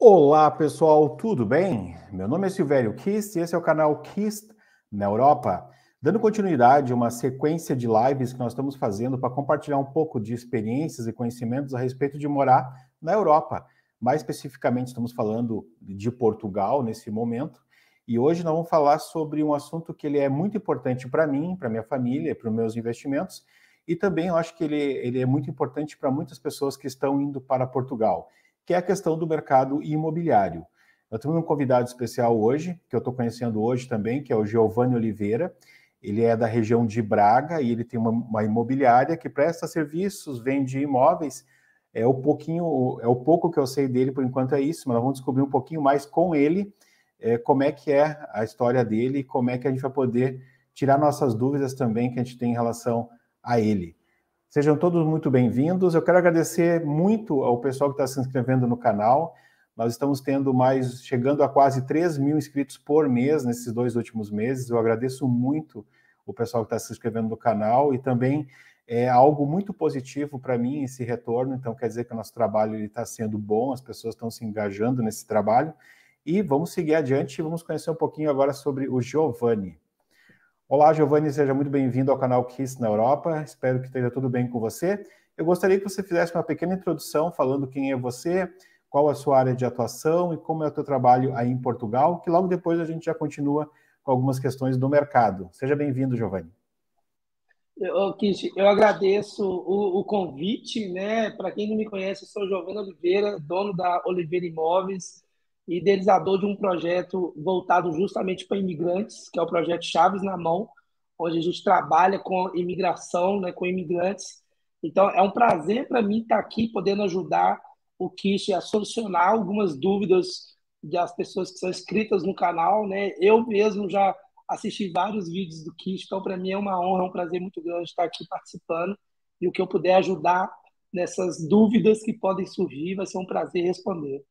Olá, pessoal, tudo bem? Meu nome é Silvério Kist e esse é o canal Kist na Europa. Dando continuidade a uma sequência de lives que nós estamos fazendo para compartilhar um pouco de experiências e conhecimentos a respeito de morar na Europa. Mais especificamente, estamos falando de Portugal nesse momento. E hoje nós vamos falar sobre um assunto que ele é muito importante para mim, para minha família, para os meus investimentos. E também eu acho que ele é muito importante para muitas pessoas que estão indo para Portugal, que é a questão do mercado imobiliário. Nós temos um convidado especial hoje, que eu estou conhecendo hoje também, que é o Giovanni Oliveira. Ele é da região de Braga e ele tem uma imobiliária que presta serviços, vende imóveis. É o pouco que eu sei dele por enquanto é isso, mas nós vamos descobrir um pouquinho mais com ele, como é que é a história dele e como é que a gente vai poder tirar nossas dúvidas também que a gente tem em relação a ele. Sejam todos muito bem-vindos. Eu quero agradecer muito ao pessoal que está se inscrevendo no canal. Nós estamos chegando a quase 3 mil inscritos por mês nesses 2 últimos meses. Eu agradeço muito o pessoal que está se inscrevendo no canal e também é algo muito positivo para mim esse retorno. Então quer dizer que o nosso trabalho está sendo bom, as pessoas estão se engajando nesse trabalho. E vamos seguir adiante e vamos conhecer um pouquinho agora sobre o Giovanni. Olá, Giovanni, seja muito bem-vindo ao canal Kist na Europa. Espero que esteja tudo bem com você. Eu gostaria que você fizesse uma pequena introdução falando quem é você, qual a sua área de atuação e como é o teu trabalho aí em Portugal, que logo depois a gente já continua com algumas questões do mercado. Seja bem-vindo, Giovanni. Kish, eu agradeço o convite, né? Para quem não me conhece, eu sou Giovanni Oliveira, dono da Oliveira Imóveis e idealizador de um projeto voltado justamente para imigrantes, que é o projeto Chaves na Mão, onde a gente trabalha com imigração, né, com imigrantes. Então, é um prazer para mim estar aqui podendo ajudar o Kish a solucionar algumas dúvidas das pessoas que são inscritas no canal, né? Eu mesmo já assisti vários vídeos do Kish, então para mim é uma honra, é um prazer muito grande estar aqui participando e o que eu puder ajudar nessas dúvidas que podem surgir, vai ser um prazer responder.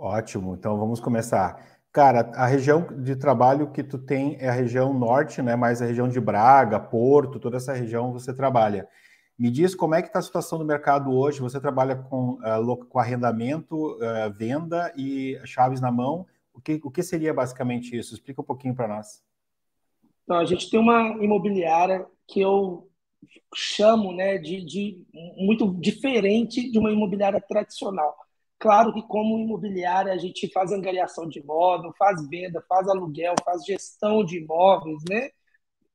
Ótimo, então vamos começar. Cara, a região de trabalho que tu tem é a região norte, né? Mais a região de Braga, Porto, toda essa região você trabalha. Me diz como é que está a situação do mercado hoje. Você trabalha com arrendamento, venda e chaves na mão. O que seria basicamente isso? Explica um pouquinho para nós. Então, a gente tem uma imobiliária que eu chamo, né, de muito diferente de uma imobiliária tradicional. Claro que, como imobiliária, a gente faz angariação de imóvel, faz venda, faz aluguel, faz gestão de imóveis, né?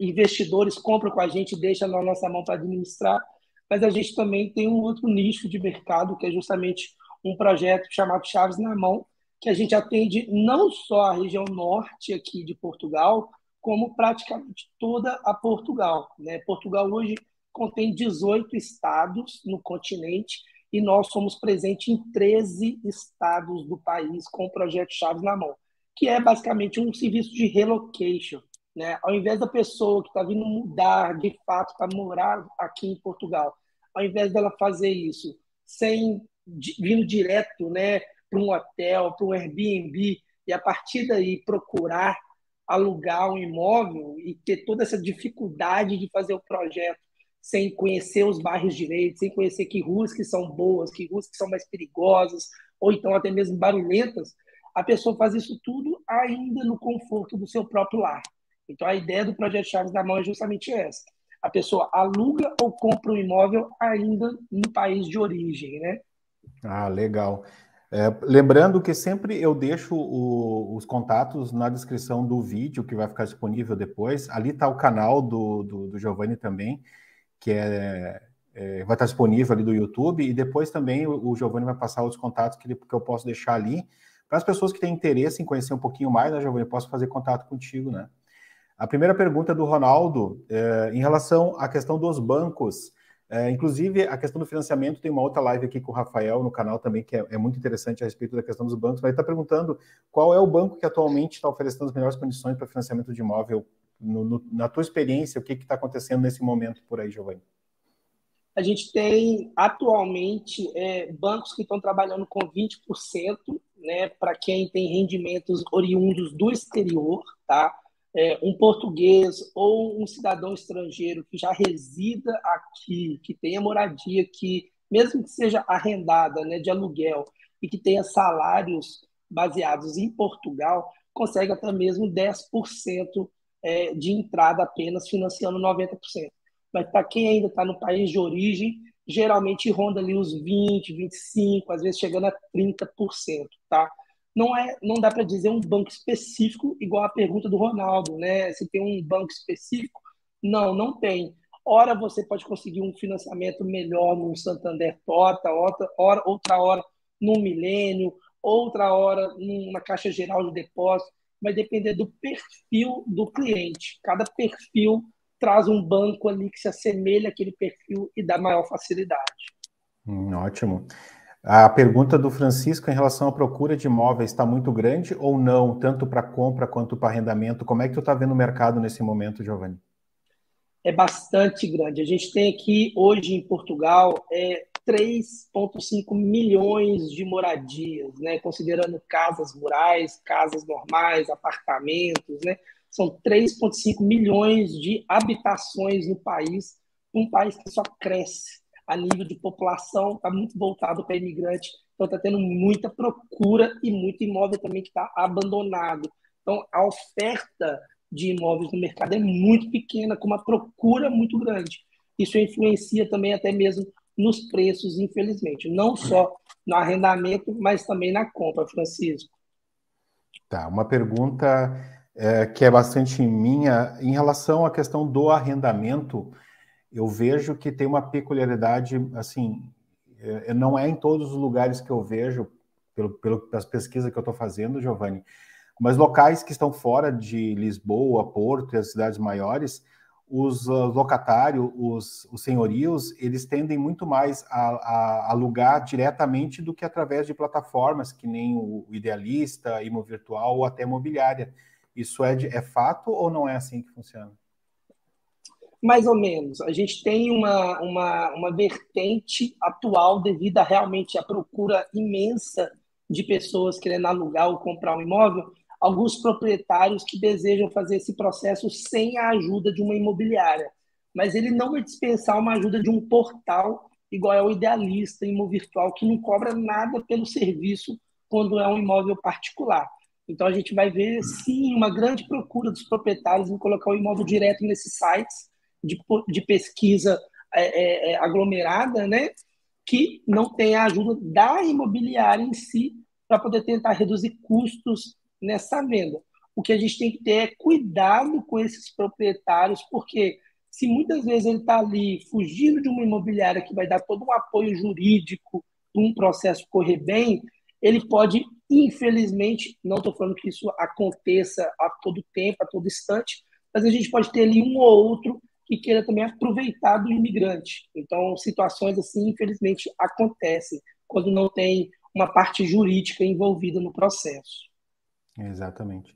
Investidores compram com a gente, deixam na nossa mão para administrar, mas a gente também tem um outro nicho de mercado, que é justamente um projeto chamado Chaves na Mão, que a gente atende não só a região norte aqui de Portugal, como praticamente toda a Portugal, né? Portugal hoje contém 18 estados no continente e nós somos presentes em 13 estados do país com o projeto Chaves na Mão, que é basicamente um serviço de relocation, né? Ao invés da pessoa que está vindo mudar de fato para morar aqui em Portugal, ao invés dela fazer isso sem vindo direto, né, para um hotel, para um Airbnb e a partir daí procurar alugar um imóvel e ter toda essa dificuldade de fazer o projeto sem conhecer os bairros direitos, sem conhecer que ruas que são boas, que ruas que são mais perigosas, ou então até mesmo barulhentas, a pessoa faz isso tudo ainda no conforto do seu próprio lar. Então, a ideia do projeto Chaves na Mão é justamente essa. A pessoa aluga ou compra um imóvel ainda no país de origem, né? Ah, legal. Lembrando que sempre eu deixo os contatos na descrição do vídeo que vai ficar disponível depois. Ali está o canal do Giovanni também, que vai estar disponível ali do YouTube, e depois também o Giovanni vai passar os contatos que eu posso deixar ali. Para as pessoas que têm interesse em conhecer um pouquinho mais, né, Giovanni, eu posso fazer contato contigo, né? A primeira pergunta é do Ronaldo, em relação à questão dos bancos. Inclusive, a questão do financiamento, tem uma outra live aqui com o Rafael no canal também, que é muito interessante a respeito da questão dos bancos. Mas ele está perguntando qual é o banco que atualmente está oferecendo as melhores condições para financiamento de imóvel. Na tua experiência, o que está acontecendo nesse momento por aí, Giovanni? A gente tem atualmente bancos que estão trabalhando com 20%, né, para quem tem rendimentos oriundos do exterior, tá? Um português ou um cidadão estrangeiro que já resida aqui, que tenha moradia aqui, mesmo que seja arrendada, né, de aluguel, e que tenha salários baseados em Portugal, consegue até mesmo 10% de entrada apenas financiando 90%. Mas para quem ainda está no país de origem, geralmente ronda ali os 20, 25, às vezes chegando a 30%, tá? Não dá para dizer um banco específico, igual a pergunta do Ronaldo, né? Se tem um banco específico. Não, não tem. Ora você pode conseguir um financiamento melhor no Santander Tota, outra hora no Milênio, outra hora numa Caixa Geral de Depósito. Vai depender do perfil do cliente. Cada perfil traz um banco ali que se assemelha àquele perfil e dá maior facilidade. Ótimo. A pergunta do Francisco em relação à procura de imóveis está muito grande ou não, tanto para compra quanto para arrendamento? Como é que tu está vendo o mercado nesse momento, Giovanni? É bastante grande. A gente tem aqui, hoje em Portugal, 3,5 milhões de moradias, né? Considerando casas rurais, casas normais, apartamentos, né? São 3,5 milhões de habitações no país, um país que só cresce a nível de população, está muito voltado para imigrante, então está tendo muita procura e muito imóvel também que está abandonado. Então, a oferta de imóveis no mercado é muito pequena, com uma procura muito grande. Isso influencia também até mesmo nos preços, infelizmente. Não só no arrendamento, mas também na compra, Francisco. Tá, uma pergunta que é bastante minha, em relação à questão do arrendamento, eu vejo que tem uma peculiaridade, assim, não é em todos os lugares que eu vejo, pelas pesquisas que eu estou fazendo, Giovanni, mas locais que estão fora de Lisboa, Porto e as cidades maiores, os locatários, os senhorios, eles tendem muito mais a alugar diretamente do que através de plataformas que nem o Idealista, Imovirtual ou até Mobiliária. Isso é fato ou não é assim que funciona? Mais ou menos. A gente tem uma vertente atual devido a realmente a procura imensa de pessoas querendo alugar ou comprar um imóvel, alguns proprietários que desejam fazer esse processo sem a ajuda de uma imobiliária. Mas ele não vai dispensar uma ajuda de um portal igual é o Idealista, Imovirtual, que não cobra nada pelo serviço quando é um imóvel particular. Então a gente vai ver, sim, uma grande procura dos proprietários em colocar o imóvel direto nesses sites de pesquisa aglomerada, né, que não tem a ajuda da imobiliária em si para poder tentar reduzir custos nessa venda. O que a gente tem que ter é cuidado com esses proprietários, porque se muitas vezes ele está ali fugindo de uma imobiliária que vai dar todo um apoio jurídico para um processo correr bem, ele pode, infelizmente, não estou falando que isso aconteça a todo tempo, a todo instante, mas a gente pode ter ali um ou outro que queira também aproveitar do imigrante. Então, situações assim, infelizmente, acontecem quando não tem uma parte jurídica envolvida no processo. Exatamente.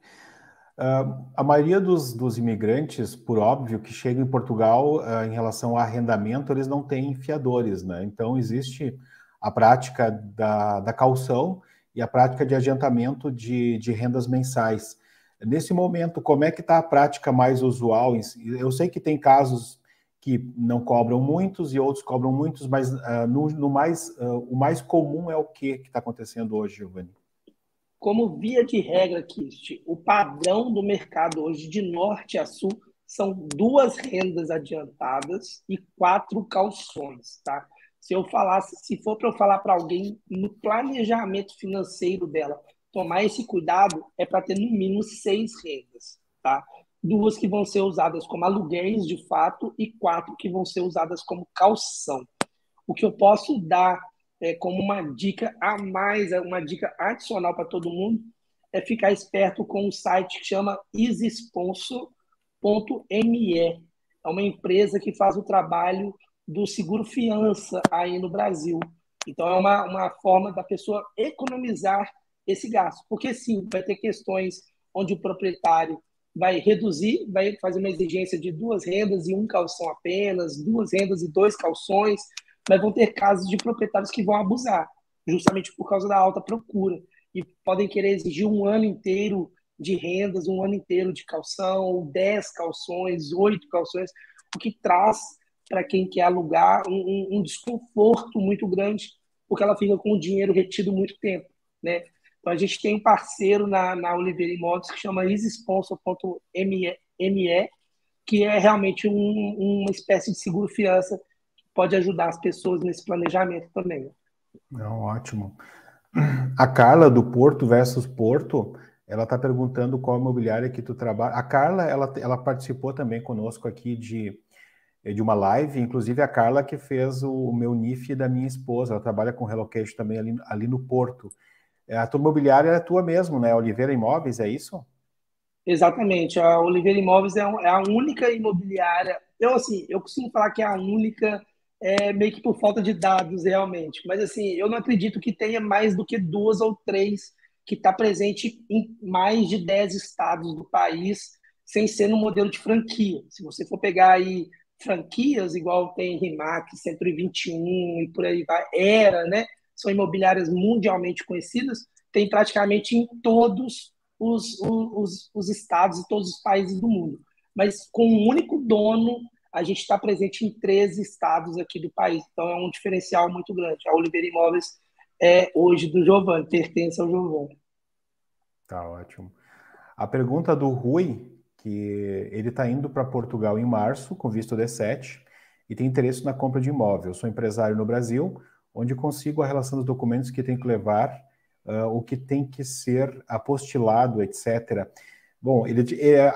A maioria dos imigrantes, por óbvio, que chegam em Portugal, em relação ao arrendamento, eles não têm fiadores, né? Então, existe a prática da caução e a prática de adiantamento de rendas mensais. Nesse momento, como é que está a prática mais usual? Eu sei que tem casos que não cobram muitos e outros cobram muitos, mas o mais comum é o que está acontecendo hoje, Giovanni? Como via de regra, Kist, o padrão do mercado hoje, de norte a sul, são 2 rendas adiantadas e 4 calções, tá? Se for para eu falar para alguém no planejamento financeiro dela, tomar esse cuidado, é para ter no mínimo 6 rendas, tá? 2 que vão ser usadas como aluguéis de fato e 4 que vão ser usadas como calção. O que eu posso dar como uma dica a mais, uma dica adicional para todo mundo, é ficar esperto com um site que chama easysponsor.me. É uma empresa que faz o trabalho do seguro fiança aí no Brasil. Então, é uma forma da pessoa economizar esse gasto. Porque, sim, vai ter questões onde o proprietário vai reduzir, vai fazer uma exigência de 2 rendas e um calção apenas, 2 rendas e 2 calções, mas vão ter casos de proprietários que vão abusar, justamente por causa da alta procura, e podem querer exigir um ano inteiro de rendas, um ano inteiro de calção, 10 calções, 8 calções, o que traz para quem quer alugar, um desconforto muito grande, porque ela fica com o dinheiro retido muito tempo, né? Então, a gente tem um parceiro na Oliveira Imóveis que chama easysponsor.me, que é realmente uma espécie de seguro-fiança que pode ajudar as pessoas nesse planejamento também. Não, ótimo. A Carla do Porto versus Porto, ela está perguntando qual imobiliária que tu trabalha. A Carla, ela participou também conosco aqui de uma live, inclusive a Carla que fez o meu NIF da minha esposa, ela trabalha com relocation também ali no Porto. A tua imobiliária é tua mesmo, né? Oliveira Imóveis, é isso? Exatamente. A Oliveira Imóveis é a única imobiliária. Eu costumo falar que é a única, meio que por falta de dados, realmente. Mas, assim, eu não acredito que tenha mais do que duas ou três que está presente em mais de 10 estados do país, sem ser no modelo de franquia. Se você for pegar aí franquias, igual tem RIMAC 121 e por aí vai, Era, né? São imobiliárias mundialmente conhecidas, tem praticamente em todos os estados e todos os países do mundo. Mas com um único dono, a gente está presente em 13 estados aqui do país. Então é um diferencial muito grande. A Oliveira Imóveis é hoje do Giovanni, pertence ao Giovanni. Tá ótimo. A pergunta do Rui, que ele está indo para Portugal em março, com visto D7, e tem interesse na compra de imóvel. Eu sou empresário no Brasil, onde consigo a relação dos documentos que tem que levar, o que tem que ser apostilado, etc. Bom,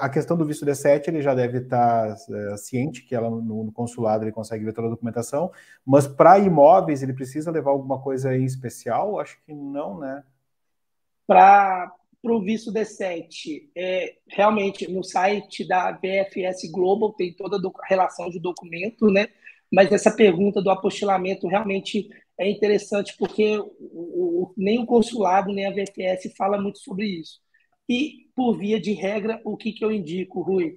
a questão do visto D7, ele já deve estar ciente que ela no consulado ele consegue ver toda a documentação, mas para imóveis ele precisa levar alguma coisa em especial? Acho que não, né? Para o visto D7, realmente no site da BFS Global tem toda a relação de documento, né? Mas essa pergunta do apostilamento realmente é interessante porque nem o consulado nem a BFS fala muito sobre isso. E, por via de regra, o que eu indico, Rui?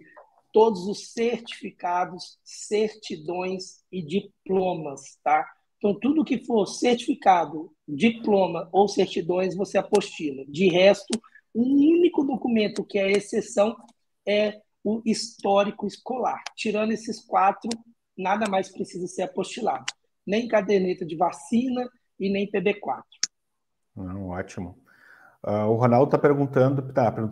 Todos os certificados, certidões e diplomas, tá? Então, tudo que for certificado, diploma ou certidões, você apostila. De resto, o único documento que é exceção é o histórico escolar. Tirando esses quatro, nada mais precisa ser apostilado. Nem caderneta de vacina e nem PB4. Não, ótimo. O Ronaldo está perguntando,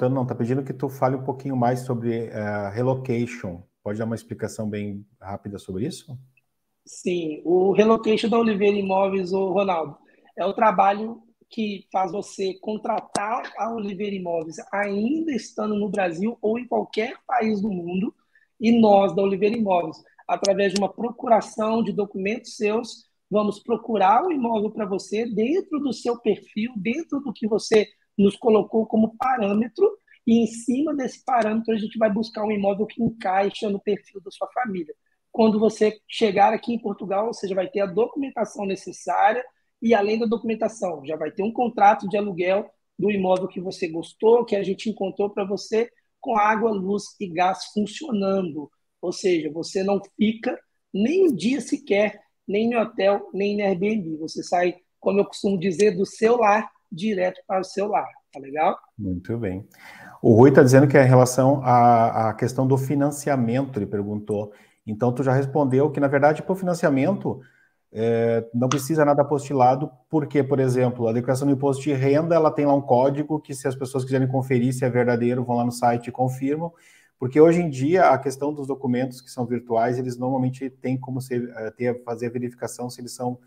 não, está pedindo que tu fale um pouquinho mais sobre relocation. Pode dar uma explicação bem rápida sobre isso? Sim, o relocation da Oliveira Imóveis, o Ronaldo, é o trabalho que faz você contratar a Oliveira Imóveis ainda estando no Brasil ou em qualquer país do mundo, e nós, da Oliveira Imóveis, através de uma procuração de documentos seus, vamos procurar o imóvel para você dentro do seu perfil, dentro do que você nos colocou como parâmetro, e em cima desse parâmetro a gente vai buscar um imóvel que encaixa no perfil da sua família. Quando você chegar aqui em Portugal, você já vai ter a documentação necessária e, além da documentação, já vai ter um contrato de aluguel do imóvel que você gostou, que a gente encontrou para você, com água, luz e gás funcionando. Ou seja, você não fica nem um dia sequer, nem no hotel, nem no Airbnb. Você sai, como eu costumo dizer, do seu lar direto para o seu lar. Tá legal? Muito bem. O Rui está dizendo que é em relação à questão do financiamento, ele perguntou. Então, tu já respondeu que, na verdade, para o financiamento, não precisa nada apostilado, porque, por exemplo, a declaração do imposto de renda, ela tem lá um código que, se as pessoas quiserem conferir se é verdadeiro, vão lá no site e confirmam, porque hoje em dia a questão dos documentos que são virtuais, eles normalmente têm como fazer a verificação se eles são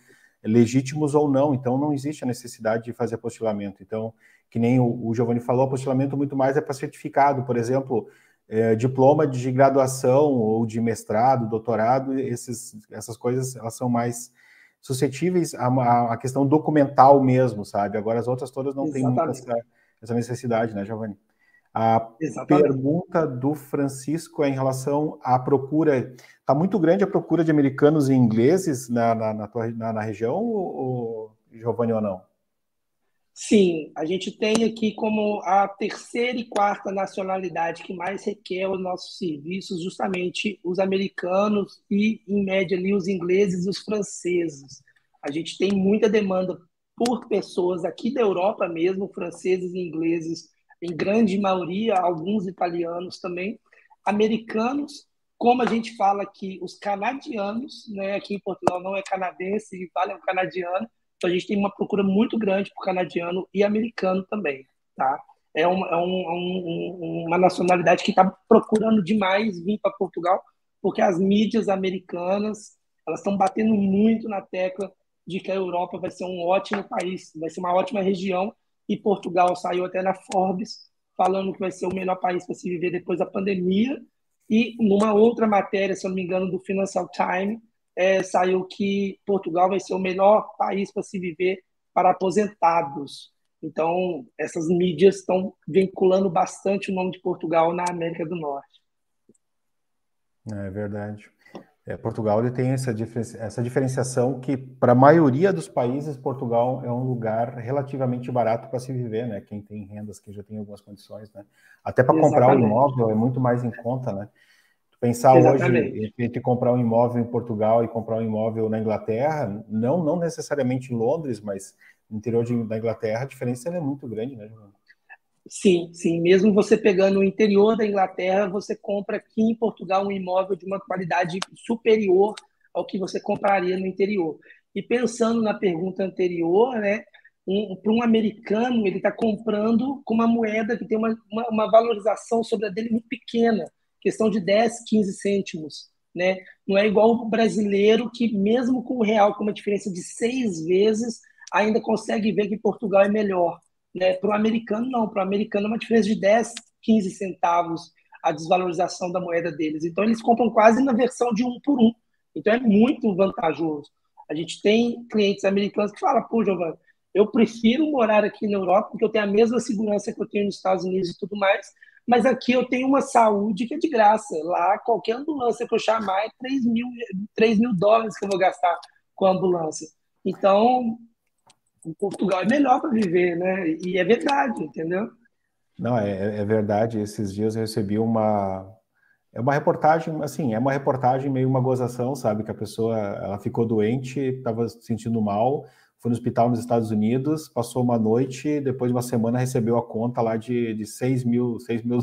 legítimos ou não, então não existe a necessidade de fazer apostilamento. Então, que nem o Giovanni falou, apostilamento muito mais é para certificado, por exemplo, diploma de graduação ou de mestrado, doutorado, essas coisas, elas são mais suscetíveis à questão documental mesmo, sabe? Agora as outras todas não têm muito Exatamente. essa necessidade, né, Giovanni? A Exatamente. pergunta do Francisco é em relação à procura. Está muito grande a procura de americanos e ingleses na região, Giovanni, ou não? Sim, a gente tem aqui como a terceira e quarta nacionalidade que mais requer os nossos serviços, justamente os americanos e, em média, ali, os ingleses e os franceses. A gente tem muita demanda por pessoas aqui da Europa mesmo, franceses e ingleses, em grande maioria, alguns italianos também, americanos como a gente fala que os canadianos, né, aqui em Portugal não é canadense, e vale é um canadiano, então a gente tem uma procura muito grande por canadiano e americano também, tá? Uma nacionalidade que está procurando demais vir para Portugal, porque as mídias americanas elas estão batendo muito na tecla de que a Europa vai ser um ótimo país, vai ser uma ótima região, e Portugal saiu até na Forbes falando que vai ser o melhor país para se viver depois da pandemia, e numa outra matéria, se eu não me engano, do Financial Times, saiu que Portugal vai ser o melhor país para se viver para aposentados. Então, essas mídias estão vinculando bastante o nome de Portugal na América do Norte. É verdade. Portugal ele tem essa diferenciação que, para a maioria dos países, Portugal é um lugar relativamente barato para se viver, né? Quem tem rendas, quem já tem algumas condições, né? Até para comprar um imóvel é muito mais em conta, né? Pensar hoje entre comprar um imóvel em Portugal e comprar um imóvel na Inglaterra, não necessariamente em Londres, mas no interior da Inglaterra, a diferença é muito grande, né, João? Sim, sim. Mesmo você pegando o interior da Inglaterra, você compra aqui em Portugal um imóvel de uma qualidade superior ao que você compraria no interior. E pensando na pergunta anterior, né, para um americano, ele está comprando com uma moeda que tem uma valorização sobre a dele muito pequena, questão de 10, 15 cêntimos. Né? Não é igual o brasileiro que, mesmo com o real com uma diferença de 6 vezes, ainda consegue ver que Portugal é melhor. Né? Para o americano, não. Para o americano é uma diferença de 10, 15 centavos a desvalorização da moeda deles. Então, eles compram quase na versão de 1 por 1. Então, é muito vantajoso. A gente tem clientes americanos que falam, pô, Giovanni, eu prefiro morar aqui na Europa porque eu tenho a mesma segurança que eu tenho nos Estados Unidos e tudo mais, mas aqui eu tenho uma saúde que é de graça. Lá, qualquer ambulância que eu chamar é 3 mil dólares que eu vou gastar com a ambulância. Então, Portugal é melhor para viver, né? E é verdade, entendeu? Não, é verdade. Esses dias eu recebi uma reportagem, assim, é uma reportagem meio uma gozação, sabe? Que a pessoa, ela ficou doente, estava se sentindo mal, foi no hospital nos Estados Unidos, passou uma noite, depois de uma semana recebeu a conta lá de 6 mil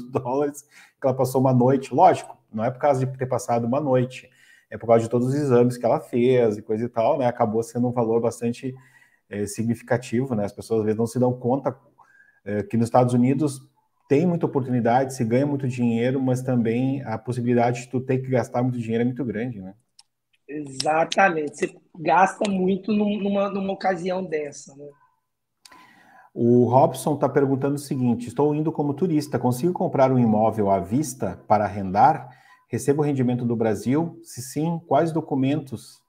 dólares, que ela passou uma noite. Lógico, não é por causa de ter passado uma noite, é por causa de todos os exames que ela fez e coisa e tal, né? Acabou sendo um valor bastante significativo, né? As pessoas às vezes não se dão conta que nos Estados Unidos tem muita oportunidade, se ganha muito dinheiro, mas também a possibilidade de tu ter que gastar muito dinheiro é muito grande, né? Exatamente. Você gasta muito numa ocasião dessa, né? O Robson está perguntando o seguinte: estou indo como turista, consigo comprar um imóvel à vista para arrendar? Recebo o rendimento do Brasil? Se sim, quais documentos?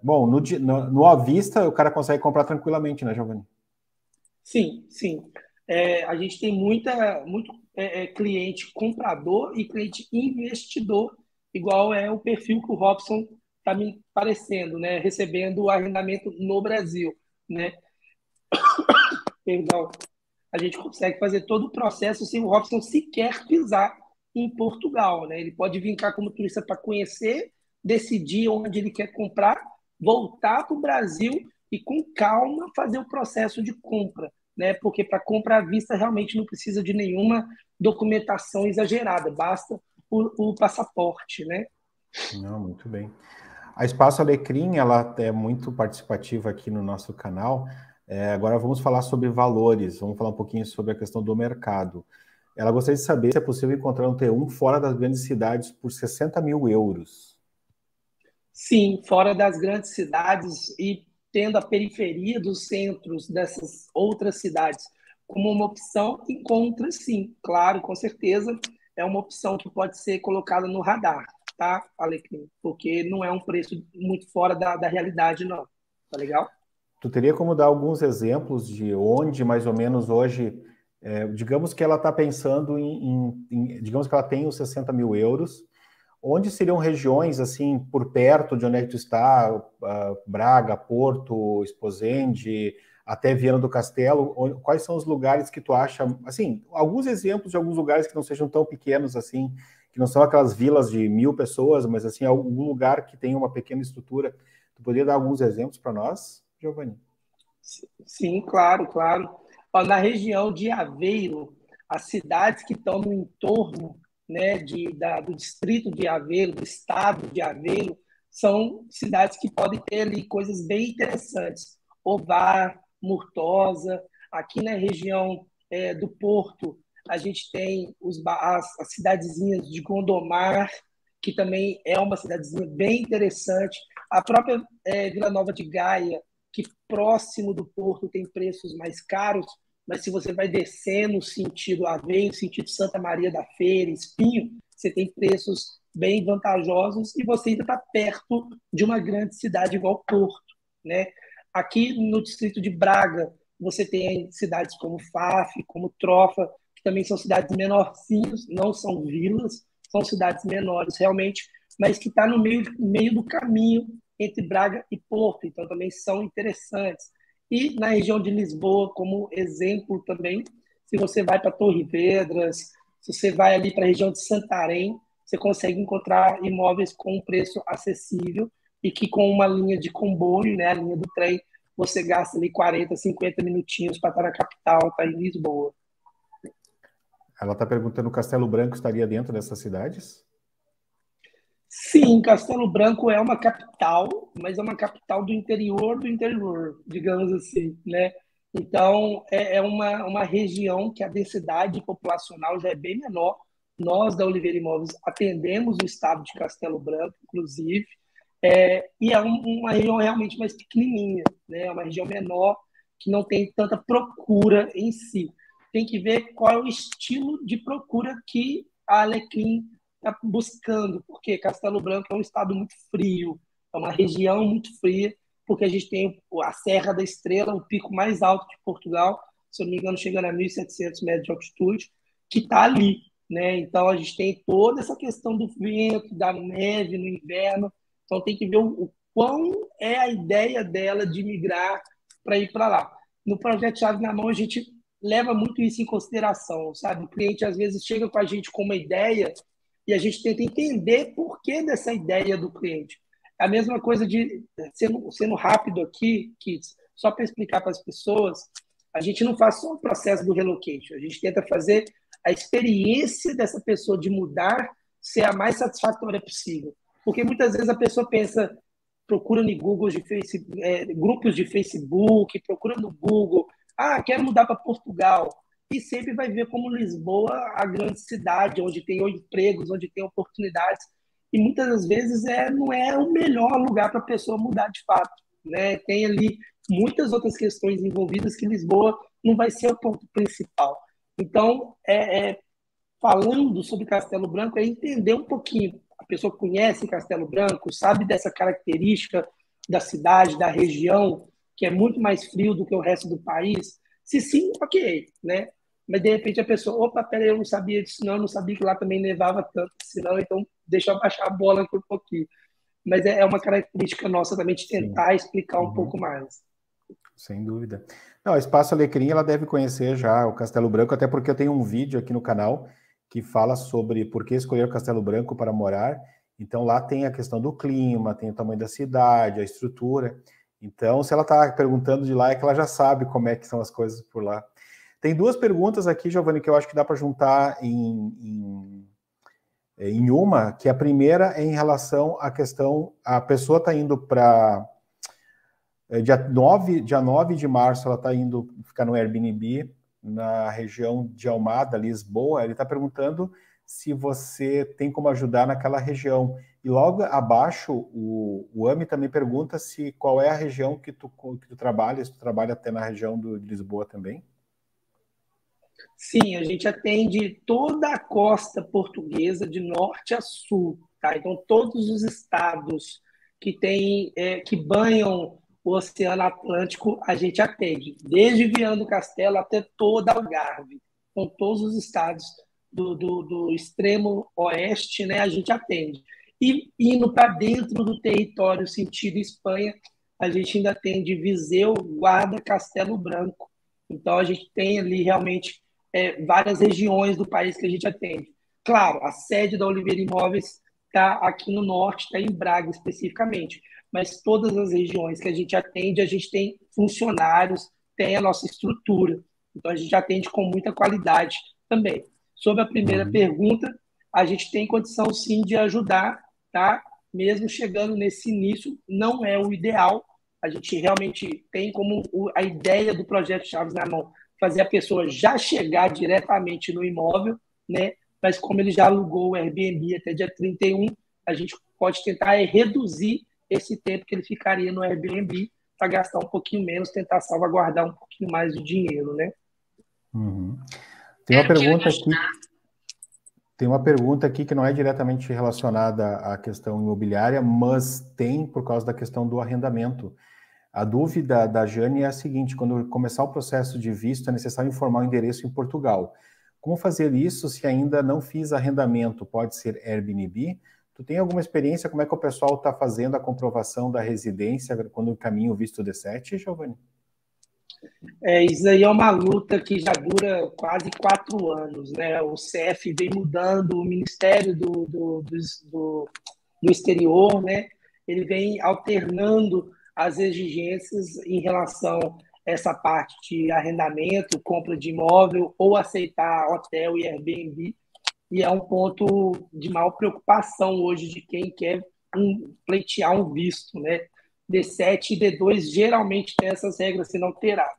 Bom, no à vista o cara consegue comprar tranquilamente, né, Giovanni? Sim, sim. A gente tem muito cliente comprador e cliente investidor, igual é o perfil que o Robson está me parecendo, né? Recebendo o arrendamento no Brasil, né? Perdão. A gente consegue fazer todo o processo sem o Robson sequer pisar em Portugal, né? Ele pode vir cá como turista para conhecer, decidir onde ele quer comprar, voltar para o Brasil e com calma fazer o processo de compra, né? Porque para compra à vista realmente não precisa de nenhuma documentação exagerada, basta o passaporte, né? Não, muito bem. A Espaço Alecrim, ela é muito participativa aqui no nosso canal. Agora vamos falar sobre valores, vamos falar um pouquinho sobre a questão do mercado. Ela gostaria de saber se é possível encontrar um T1 fora das grandes cidades por 60 mil euros. Sim, fora das grandes cidades e tendo a periferia dos centros dessas outras cidades como uma opção, encontra sim, claro, com certeza, é uma opção que pode ser colocada no radar, tá, Alecrim? Porque não é um preço muito fora da realidade, não. Tá legal? Tu teria como dar alguns exemplos de onde, mais ou menos, hoje, digamos que ela está pensando digamos que ela tem os 60 mil euros, onde seriam regiões, assim, por perto de onde é que tu está, Braga, Porto, Esposende, até Viana do Castelo, quais são os lugares que tu acha, assim, alguns exemplos de alguns lugares que não sejam tão pequenos assim, que não são aquelas vilas de 1.000 pessoas, mas assim, algum lugar que tenha uma pequena estrutura. Tu poderia dar alguns exemplos para nós, Giovanni? Sim, claro, claro. Ó, na região de Aveiro, as cidades que estão no entorno, né, do distrito de Aveiro, do estado de Aveiro, são cidades que podem ter ali coisas bem interessantes. Ovar, Murtosa, aqui na região do Porto, a gente tem as cidadezinhas de Gondomar, que também é uma cidadezinha bem interessante. A própria Vila Nova de Gaia, que próximo do Porto tem preços mais caros, mas se você vai descendo sentido Aveiro, sentido Santa Maria da Feira, Espinho, você tem preços bem vantajosos e você ainda está perto de uma grande cidade igual Porto, né? Aqui no distrito de Braga, você tem cidades como Faf, como Trofa, que também são cidades menorzinhas, não são vilas, são cidades menores realmente, mas que está no meio do caminho entre Braga e Porto, então também são interessantes. E na região de Lisboa, como exemplo também, se você vai para Torre Vedras, se você vai ali para a região de Santarém, você consegue encontrar imóveis com um preço acessível e que com uma linha de comboio, né, a linha do trem, você gasta ali 40, 50 minutinhos para estar na capital, para em Lisboa. Ela está perguntando, o Castelo Branco estaria dentro dessas cidades? Sim, Castelo Branco é uma capital, mas é uma capital do interior, digamos assim, né? Então, é uma região que a densidade populacional já é bem menor. Nós, da Oliveira Imóveis, atendemos o estado de Castelo Branco, inclusive, e é uma região realmente mais pequenininha, né? É uma região menor, que não tem tanta procura em si. Tem que ver qual é o estilo de procura que a Alecrim está buscando, porque Castelo Branco é um estado muito frio, é uma região muito fria, porque a gente tem a Serra da Estrela, o pico mais alto de Portugal, se eu não me engano, chegando a 1.700 metros de altitude, que está ali, né? Então a gente tem toda essa questão do vento, da neve no inverno, então tem que ver o quão é a ideia dela de migrar para ir para lá. No projeto Chave na Mão, a gente leva muito isso em consideração, sabe? O cliente às vezes chega com a gente com uma ideia e a gente tenta entender por que dessa ideia do cliente. A mesma coisa de, sendo rápido aqui, Kits, só para explicar para as pessoas, a gente não faz só o processo do relocation, a gente tenta fazer a experiência dessa pessoa de mudar ser a mais satisfatória possível. Porque muitas vezes a pessoa pensa, procura no Google de Facebook, grupos de Facebook, procura no Google, quero mudar para Portugal. E sempre vai ver como Lisboa a grande cidade, onde tem empregos, onde tem oportunidades. E muitas das vezes não é o melhor lugar para a pessoa mudar de fato. Né? Tem ali muitas outras questões envolvidas que Lisboa não vai ser o ponto principal. Então, falando sobre Castelo Branco, é entender um pouquinho. A pessoa conhece Castelo Branco, sabe dessa característica da cidade, da região, que é muito mais frio do que o resto do país. Se sim, ok, né? Mas de repente a pessoa, opa, peraí, eu não sabia disso, não, eu não sabia que lá também nevava tanto, senão, então deixa eu baixar a bola aqui um pouquinho. Mas é uma característica nossa também de tentar Sim. explicar um pouco mais. Sem dúvida. Não, a Espaço Alecrim, ela deve conhecer já o Castelo Branco, até porque eu tenho um vídeo aqui no canal que fala sobre por que escolher o Castelo Branco para morar. Então lá tem a questão do clima, tem o tamanho da cidade, a estrutura. Então, se ela está perguntando de lá, é que ela já sabe como é que são as coisas por lá. Tem duas perguntas aqui, Giovanni, que eu acho que dá para juntar em uma, que a primeira é em relação à questão, a pessoa está indo para... Dia 9 de março, ela está indo ficar no Airbnb, na região de Almada, Lisboa. Ele está perguntando se você tem como ajudar naquela região. E logo abaixo, o AMI também pergunta qual é a região que tu trabalha, se tu trabalha até na região de Lisboa também. Sim, a gente atende toda a costa portuguesa de norte a sul, tá? Então, todos os estados que banham o Oceano Atlântico, a gente atende, desde Viana do Castelo até toda Algarve. Então, todos os estados do extremo oeste, né, a gente atende. E indo para dentro do território sentido Espanha, a gente ainda atende Viseu, Guarda, Castelo Branco. Então, a gente tem ali realmente várias regiões do país que a gente atende. Claro, a sede da Oliveira Imóveis está aqui no norte, está em Braga especificamente, mas todas as regiões que a gente tem funcionários, tem a nossa estrutura. Então, a gente atende com muita qualidade também. Sobre a primeira pergunta, a gente tem condição sim de ajudar, tá? Mesmo chegando nesse início, não é o ideal. A gente realmente tem como a ideia do projeto Chaves na Mão fazer a pessoa já chegar diretamente no imóvel, né? Mas como ele já alugou o Airbnb até dia 31, a gente pode tentar reduzir esse tempo que ele ficaria no Airbnb para gastar um pouquinho menos, tentar salvaguardar um pouquinho mais de dinheiro, né? Uhum. Tem uma pergunta aqui. Tem uma pergunta aqui que não é diretamente relacionada à questão imobiliária, mas tem por causa da questão do arrendamento. A dúvida da Jane é a seguinte: quando começar o processo de visto, é necessário informar o endereço em Portugal. Como fazer isso se ainda não fiz arrendamento? Pode ser Airbnb? Tu tem alguma experiência? Como é que o pessoal está fazendo a comprovação da residência quando encaminha o visto D7, Giovanni? Isso aí é uma luta que já dura quase 4 anos, né? O CF vem mudando, o Ministério do Exterior, né? Ele vem alternando as exigências em relação a essa parte de arrendamento, compra de imóvel ou aceitar hotel e Airbnb. E é um ponto de maior preocupação hoje de quem quer pleitear um visto, né? D7 e D2 geralmente tem essas regras sendo alteradas.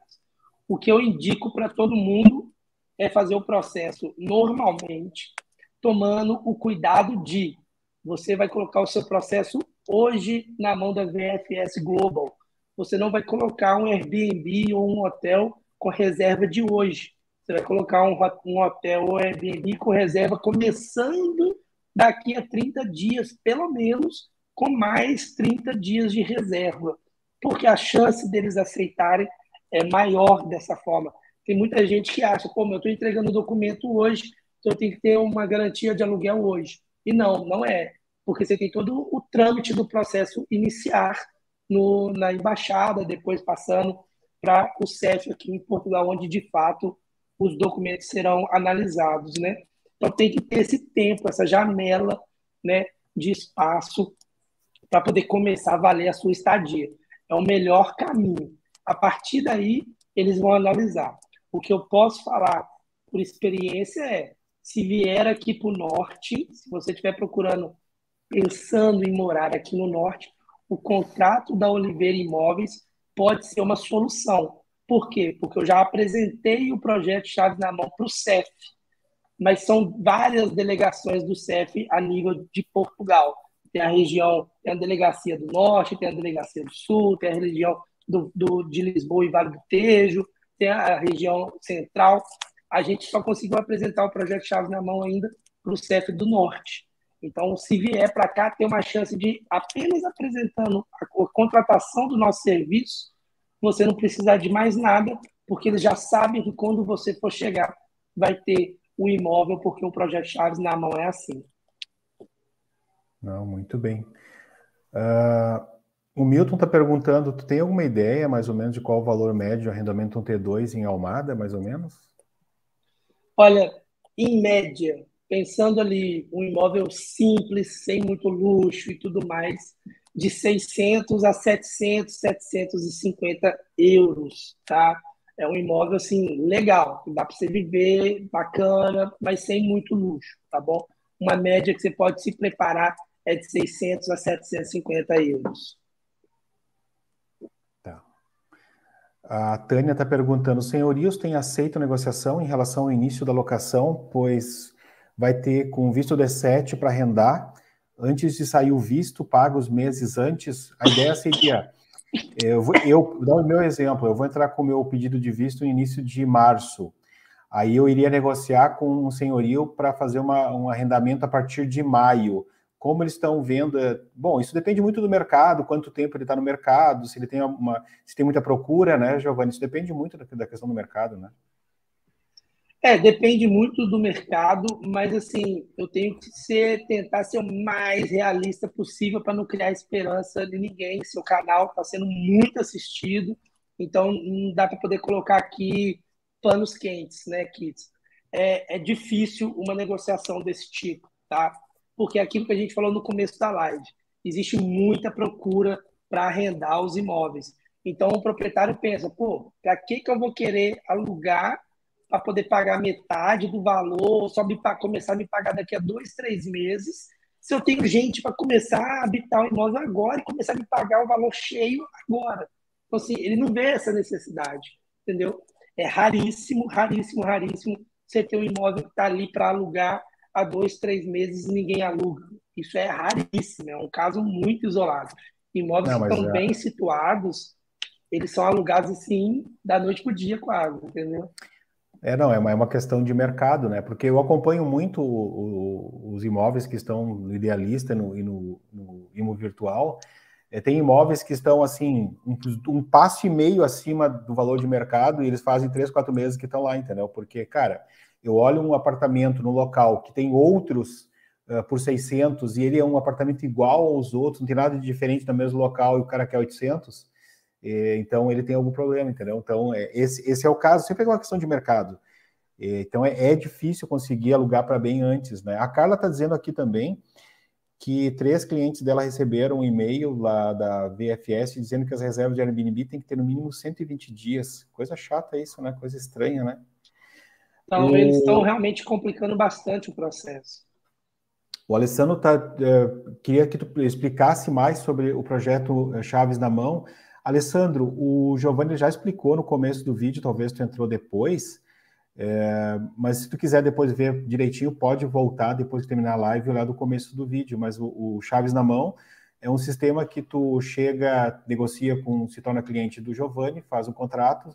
O que eu indico para todo mundo é fazer o processo normalmente, tomando o cuidado de você vai colocar o seu processo hoje na mão da VFS Global. Você não vai colocar um Airbnb ou um hotel com reserva de hoje. Você vai colocar um hotel ou Airbnb com reserva começando daqui a 30 dias, pelo menos, com mais 30 dias de reserva. Porque a chance deles aceitarem é maior dessa forma. Tem muita gente que acha, pô, eu estou entregando o documento hoje, então eu tenho que ter uma garantia de aluguel hoje. E não, não é. Porque você tem todo o trâmite do processo iniciar na embaixada, depois passando para o CEF aqui em Portugal, onde de fato os documentos serão analisados, né? Então tem que ter esse tempo, essa janela, né, de espaço para poder começar a valer a sua estadia. É o melhor caminho. A partir daí, eles vão analisar. O que eu posso falar por experiência é, se vier aqui para o norte, se você estiver procurando, pensando em morar aqui no norte, o contrato da Oliveira Imóveis pode ser uma solução. Por quê? Porque eu já apresentei o projeto Chaves na Mão para o CEF, mas são várias delegações do CEF a nível de Portugal. Tem a região, tem a delegacia do Norte, tem a delegacia do Sul, tem a região de Lisboa e Vale do Tejo, tem a região central. A gente só conseguiu apresentar o projeto Chaves na Mão ainda para o CEF do Norte. Então, se vier para cá, tem uma chance de, apenas apresentando a contratação do nosso serviço, você não precisar de mais nada, porque eles já sabem que quando você for chegar, vai ter o imóvel, porque o projeto Chaves na Mão é assim. Não, muito bem. O Milton está perguntando, tu tem alguma ideia, mais ou menos, de qual o valor médio de arrendamento um T2 em Almada, mais ou menos? Olha, em média, pensando ali, um imóvel simples, sem muito luxo e tudo mais, de 600 a 700, 750 euros, tá? É um imóvel, assim, legal, dá para você viver, bacana, mas sem muito luxo, tá bom? Uma média que você pode se preparar é de 600 a 750 euros. Tá. A Tânia está perguntando, senhorios têm aceito negociação em relação ao início da locação, pois vai ter com visto D7 para arrendar, antes de sair o visto, paga os meses antes. A ideia seria, eu dar o meu exemplo, eu vou entrar com o meu pedido de visto no início de março, aí eu iria negociar com um senhorio para fazer um arrendamento a partir de maio. Como eles estão vendo? Bom, isso depende muito do mercado, quanto tempo ele está no mercado, se ele tem se tem muita procura, né, Giovanni? Isso depende muito da questão do mercado, né? Depende muito do mercado, mas assim, eu tenho que tentar ser o mais realista possível para não criar esperança de ninguém. Seu canal está sendo muito assistido, então não dá para poder colocar aqui panos quentes, né, Kits? É difícil uma negociação desse tipo, tá? Porque é aquilo que a gente falou no começo da live, existe muita procura para arrendar os imóveis. Então o proprietário pensa, pô, para que eu vou querer alugar para poder pagar metade do valor, só começar a me pagar daqui a 2, 3 meses, se eu tenho gente para começar a habitar o imóvel agora e começar a me pagar o valor cheio agora. Então, assim, ele não vê essa necessidade, entendeu? É raríssimo, raríssimo, raríssimo você ter um imóvel que está ali para alugar há 2, 3 meses e ninguém aluga. Isso é raríssimo, é um caso muito isolado. Imóveis Não, que mas estão bem situados, eles são alugados assim da noite para o dia quase, entendeu? não, é uma questão de mercado, né? Porque eu acompanho muito os imóveis que estão no Idealista no Imo Virtual. Tem imóveis que estão assim, um passo e meio acima do valor de mercado e eles fazem 3, 4 meses que estão lá, entendeu? Porque, cara, eu olho um apartamento no local que tem outros por 600 e ele é um apartamento igual aos outros, não tem nada de diferente no mesmo local e o cara quer 800, então ele tem algum problema, entendeu? Então, esse é o caso, sempre é uma questão de mercado. Então, é difícil conseguir alugar para bem antes, né? A Carla está dizendo aqui também que 3 clientes dela receberam um e-mail lá da VFS dizendo que as reservas de Airbnb tem que ter no mínimo 120 dias. Coisa chata isso, né? Coisa estranha, né? Então, eles estão realmente complicando bastante o processo. O Alessandro queria que tu explicasse mais sobre o projeto Chaves na Mão. Alessandro, o Giovanni já explicou no começo do vídeo, talvez tu entrou depois, mas se tu quiser depois ver direitinho, pode voltar depois de terminar a live e olhar do começo do vídeo. Mas o Chaves na Mão é um sistema que tu chega, negocia se torna cliente do Giovanni, faz um contrato,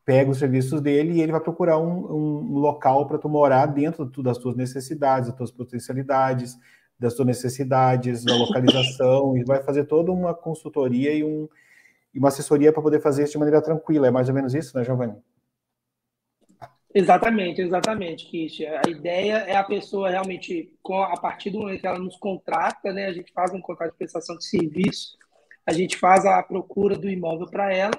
pega os serviços dele e ele vai procurar um local para tu morar dentro das tuas necessidades, das tuas potencialidades, das tuas necessidades, da localização, e vai fazer toda uma consultoria e uma assessoria para poder fazer isso de maneira tranquila. É mais ou menos isso, né, Giovanni? Exatamente, exatamente, Kish. A ideia é a pessoa realmente, a partir do momento que ela nos contrata, né, a gente faz um contrato de prestação de serviço, a gente faz a procura do imóvel para ela,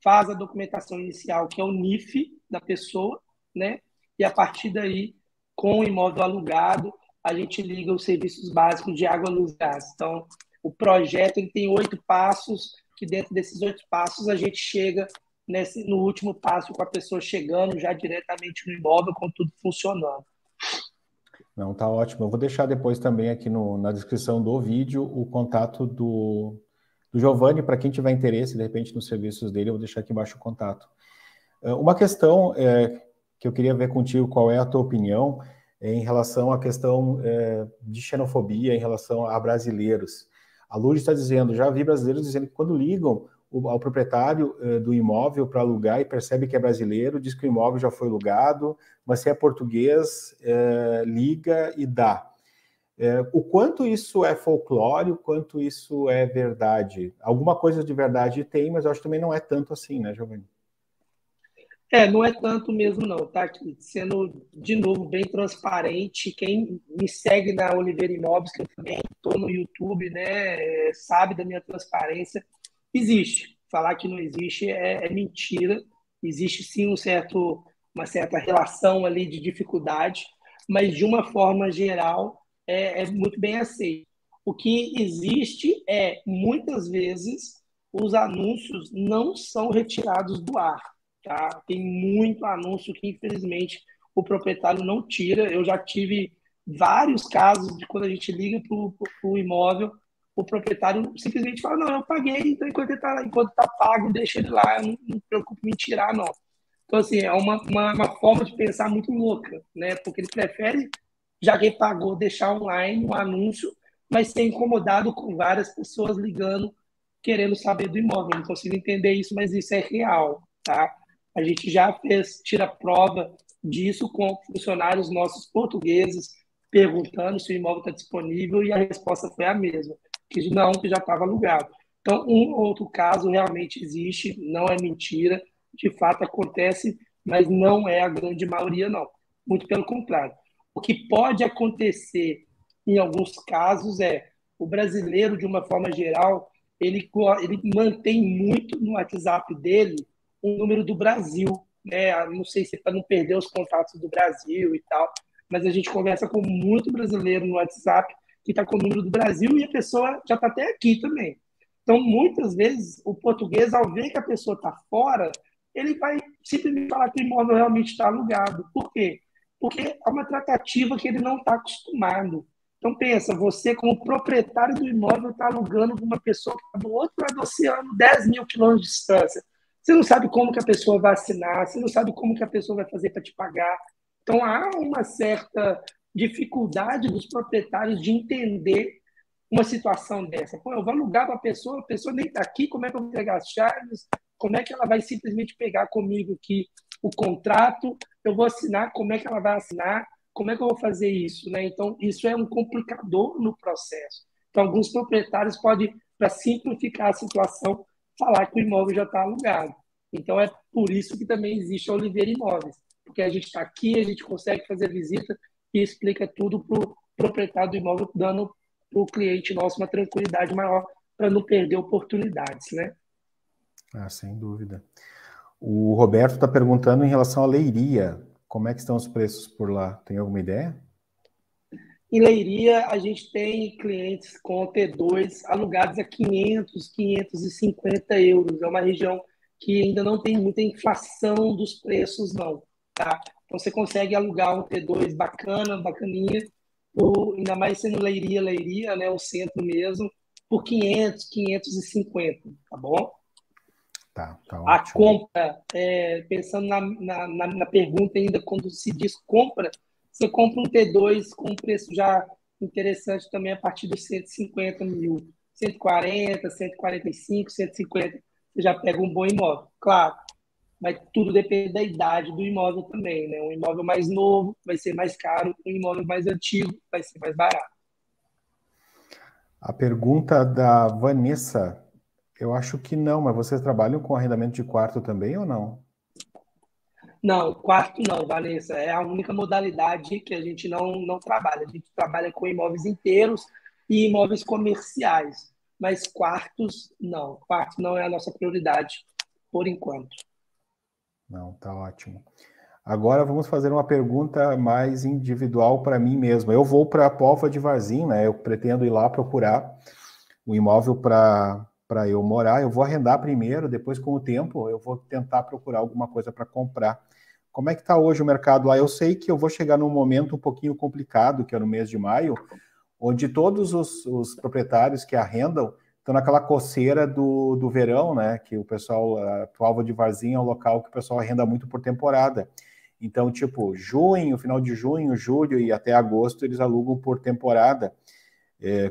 faz a documentação inicial, que é o NIF da pessoa, né, e a partir daí, com o imóvel alugado, a gente liga os serviços básicos de água, luz e gás. Então, o projeto ele tem 8 passos, que dentro desses 8 passos a gente chega no último passo, com a pessoa chegando já diretamente no imóvel, com tudo funcionando. Não, tá ótimo. Eu vou deixar depois também aqui na descrição do vídeo o contato do Giovanni, para quem tiver interesse, de repente, nos serviços dele, eu vou deixar aqui embaixo o contato. Uma questão que eu queria ver contigo, qual é a tua opinião em relação à questão de xenofobia em relação a brasileiros. A Lourdes está dizendo, já vi brasileiros dizendo que quando ligam ao proprietário do imóvel para alugar e percebe que é brasileiro, diz que o imóvel já foi alugado, mas se é português, liga e dá. O quanto isso é folclore, o quanto isso é verdade? Alguma coisa de verdade tem, mas eu acho que também não é tanto assim, né, Giovanni? Não é tanto mesmo não, tá? Sendo, de novo, bem transparente, quem me segue na Oliveira Imóveis, que eu também estou no YouTube, né, sabe da minha transparência, existe. Falar que não existe é mentira. Existe sim uma certa relação ali de dificuldade, mas de uma forma geral é muito bem aceito. O que existe muitas vezes, os anúncios não são retirados do ar. Tá? Tem muito anúncio que, infelizmente, o proprietário não tira. Eu já tive vários casos de quando a gente liga para o imóvel, o proprietário simplesmente fala, não, eu paguei, então enquanto está pago, deixa ele lá, eu não me preocupo em tirar, não. Então, assim, é uma forma de pensar muito louca, né? Porque ele prefere, já que ele pagou, deixar online um anúncio, mas ser incomodado com várias pessoas ligando, querendo saber do imóvel. Não consigo entender isso, mas isso é real, tá? A gente já tira prova disso com funcionários nossos portugueses perguntando se o imóvel está disponível e a resposta foi a mesma, que não, que já estava alugado. Então, um ou outro caso realmente existe, não é mentira, de fato acontece, mas não é a grande maioria, não. Muito pelo contrário. O que pode acontecer em alguns casos o brasileiro, de uma forma geral, ele mantém muito no WhatsApp dele o número do Brasil, né? Não sei se é para não perder os contatos do Brasil e tal, mas a gente conversa com muito brasileiro no WhatsApp que está com o número do Brasil e a pessoa já está até aqui também. Então, muitas vezes, o português, ao ver que a pessoa está fora, ele vai simplesmente falar que o imóvel realmente está alugado. Por quê? Porque é uma tratativa que ele não está acostumado. Então, pensa, você como proprietário do imóvel está alugando para uma pessoa que está do outro lado do oceano, 10 mil quilômetros de distância. Você não sabe como que a pessoa vai assinar, você não sabe como que a pessoa vai fazer para te pagar. Então, há uma certa dificuldade dos proprietários de entender uma situação dessa. Pô, eu vou alugar para a pessoa nem está aqui, como é que eu vou entregar as chaves? Como é que ela vai simplesmente pegar comigo aqui o contrato? Eu vou assinar, como é que ela vai assinar? Como é que eu vou fazer isso? Né? Então, isso é um complicador no processo. Então, alguns proprietários podem, para simplificar a situação, falar que o imóvel já está alugado. Então, é por isso que também existe a Oliveira Imóveis, porque a gente está aqui, a gente consegue fazer visita e explica tudo para o proprietário do imóvel, dando para o cliente nosso uma tranquilidade maior para não perder oportunidades, né? Ah, sem dúvida. O Roberto está perguntando em relação à Leiria. Como é que estão os preços por lá? Tem alguma ideia? Em Leiria, a gente tem clientes com T2 alugados a 500, 550 euros. É uma região que ainda não tem muita inflação dos preços, não. Tá? Então, você consegue alugar um T2 bacana, bacaninha, ainda mais sendo Leiria, Leiria, né, o centro mesmo, por 500, 550, tá bom? Tá A ótimo. compra, pensando na pergunta ainda, quando se diz compra, você compra um T2 com um preço já interessante também a partir dos 150 mil, 140, 145, 150, você já pega um bom imóvel. Claro, mas tudo depende da idade do imóvel também, né? Um imóvel mais novo vai ser mais caro, um imóvel mais antigo vai ser mais barato. A pergunta da Vanessa, eu acho que não, mas vocês trabalham com arrendamento de quarto também ou não? Não, quarto não, Vanessa. É a única modalidade que a gente não trabalha. A gente trabalha com imóveis inteiros e imóveis comerciais. Mas quartos, não. Quarto não é a nossa prioridade, por enquanto. Não, tá ótimo. Agora vamos fazer uma pergunta mais individual para mim mesmo. Eu vou para a Póvoa de Varzim, né? Eu pretendo ir lá procurar um imóvel para eu morar. Eu vou arrendar primeiro, depois com o tempo eu vou tentar procurar alguma coisa para comprar. Como é que está hoje o mercado lá? Eu sei que eu vou chegar num momento um pouquinho complicado, que é no mês de maio, onde todos os proprietários que arrendam estão naquela coceira do verão, né? Que o pessoal, a Póvoa de Varzim é um local que o pessoal arrenda muito por temporada. Então, tipo, junho, final de junho, julho e até agosto, eles alugam por temporada.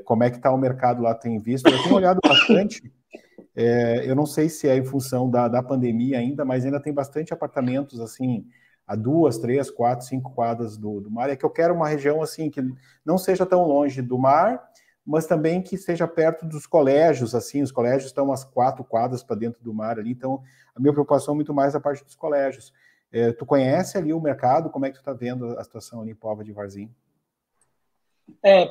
Como é que está o mercado lá? Tem visto? Eu tenho olhado bastante. Eu não sei se é em função da pandemia ainda, mas ainda tem bastante apartamentos assim a 2, 3, 4, 5 quadras do mar. É que eu quero uma região assim que não seja tão longe do mar, mas também que seja perto dos colégios. Assim, os colégios estão umas 4 quadras para dentro do mar ali. Então, a minha preocupação é muito mais a parte dos colégios. Tu conhece ali o mercado? Como é que tu está vendo a situação ali em Póvoa de Varzim?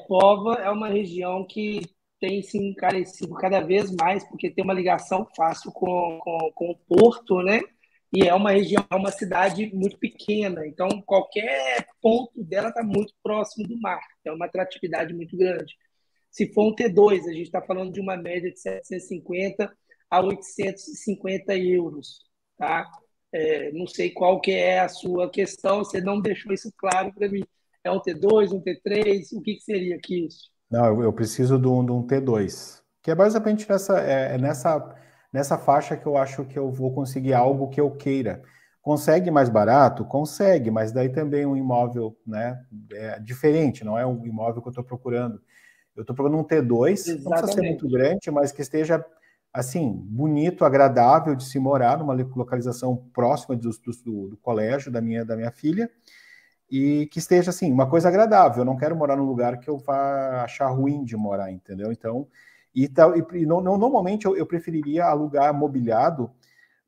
Póvoa é uma região que tem se encarecido cada vez mais, porque tem uma ligação fácil com o porto, né? E é uma região, é uma cidade muito pequena, então qualquer ponto dela está muito próximo do mar, é uma atratividade muito grande. Se for um T2, a gente está falando de uma média de 750 a 850 euros, tá? Não sei qual que é a sua questão, você não deixou isso claro para mim. É um T2, um T3, o que seria aqui isso? Não, eu preciso de um T2, que é basicamente nessa faixa que eu acho que eu vou conseguir algo que eu queira. Consegue mais barato? Consegue, mas daí também um imóvel, né, diferente, não é um imóvel que eu estou procurando. Eu estou procurando um T2, não precisa ser muito Exatamente. grande, mas que esteja, assim, bonito, agradável de se morar, numa localização próxima do colégio da minha filha, e que esteja assim, uma coisa agradável. Eu não quero morar num lugar que eu vá achar ruim de morar, entendeu? Então, normalmente eu preferiria alugar mobiliado,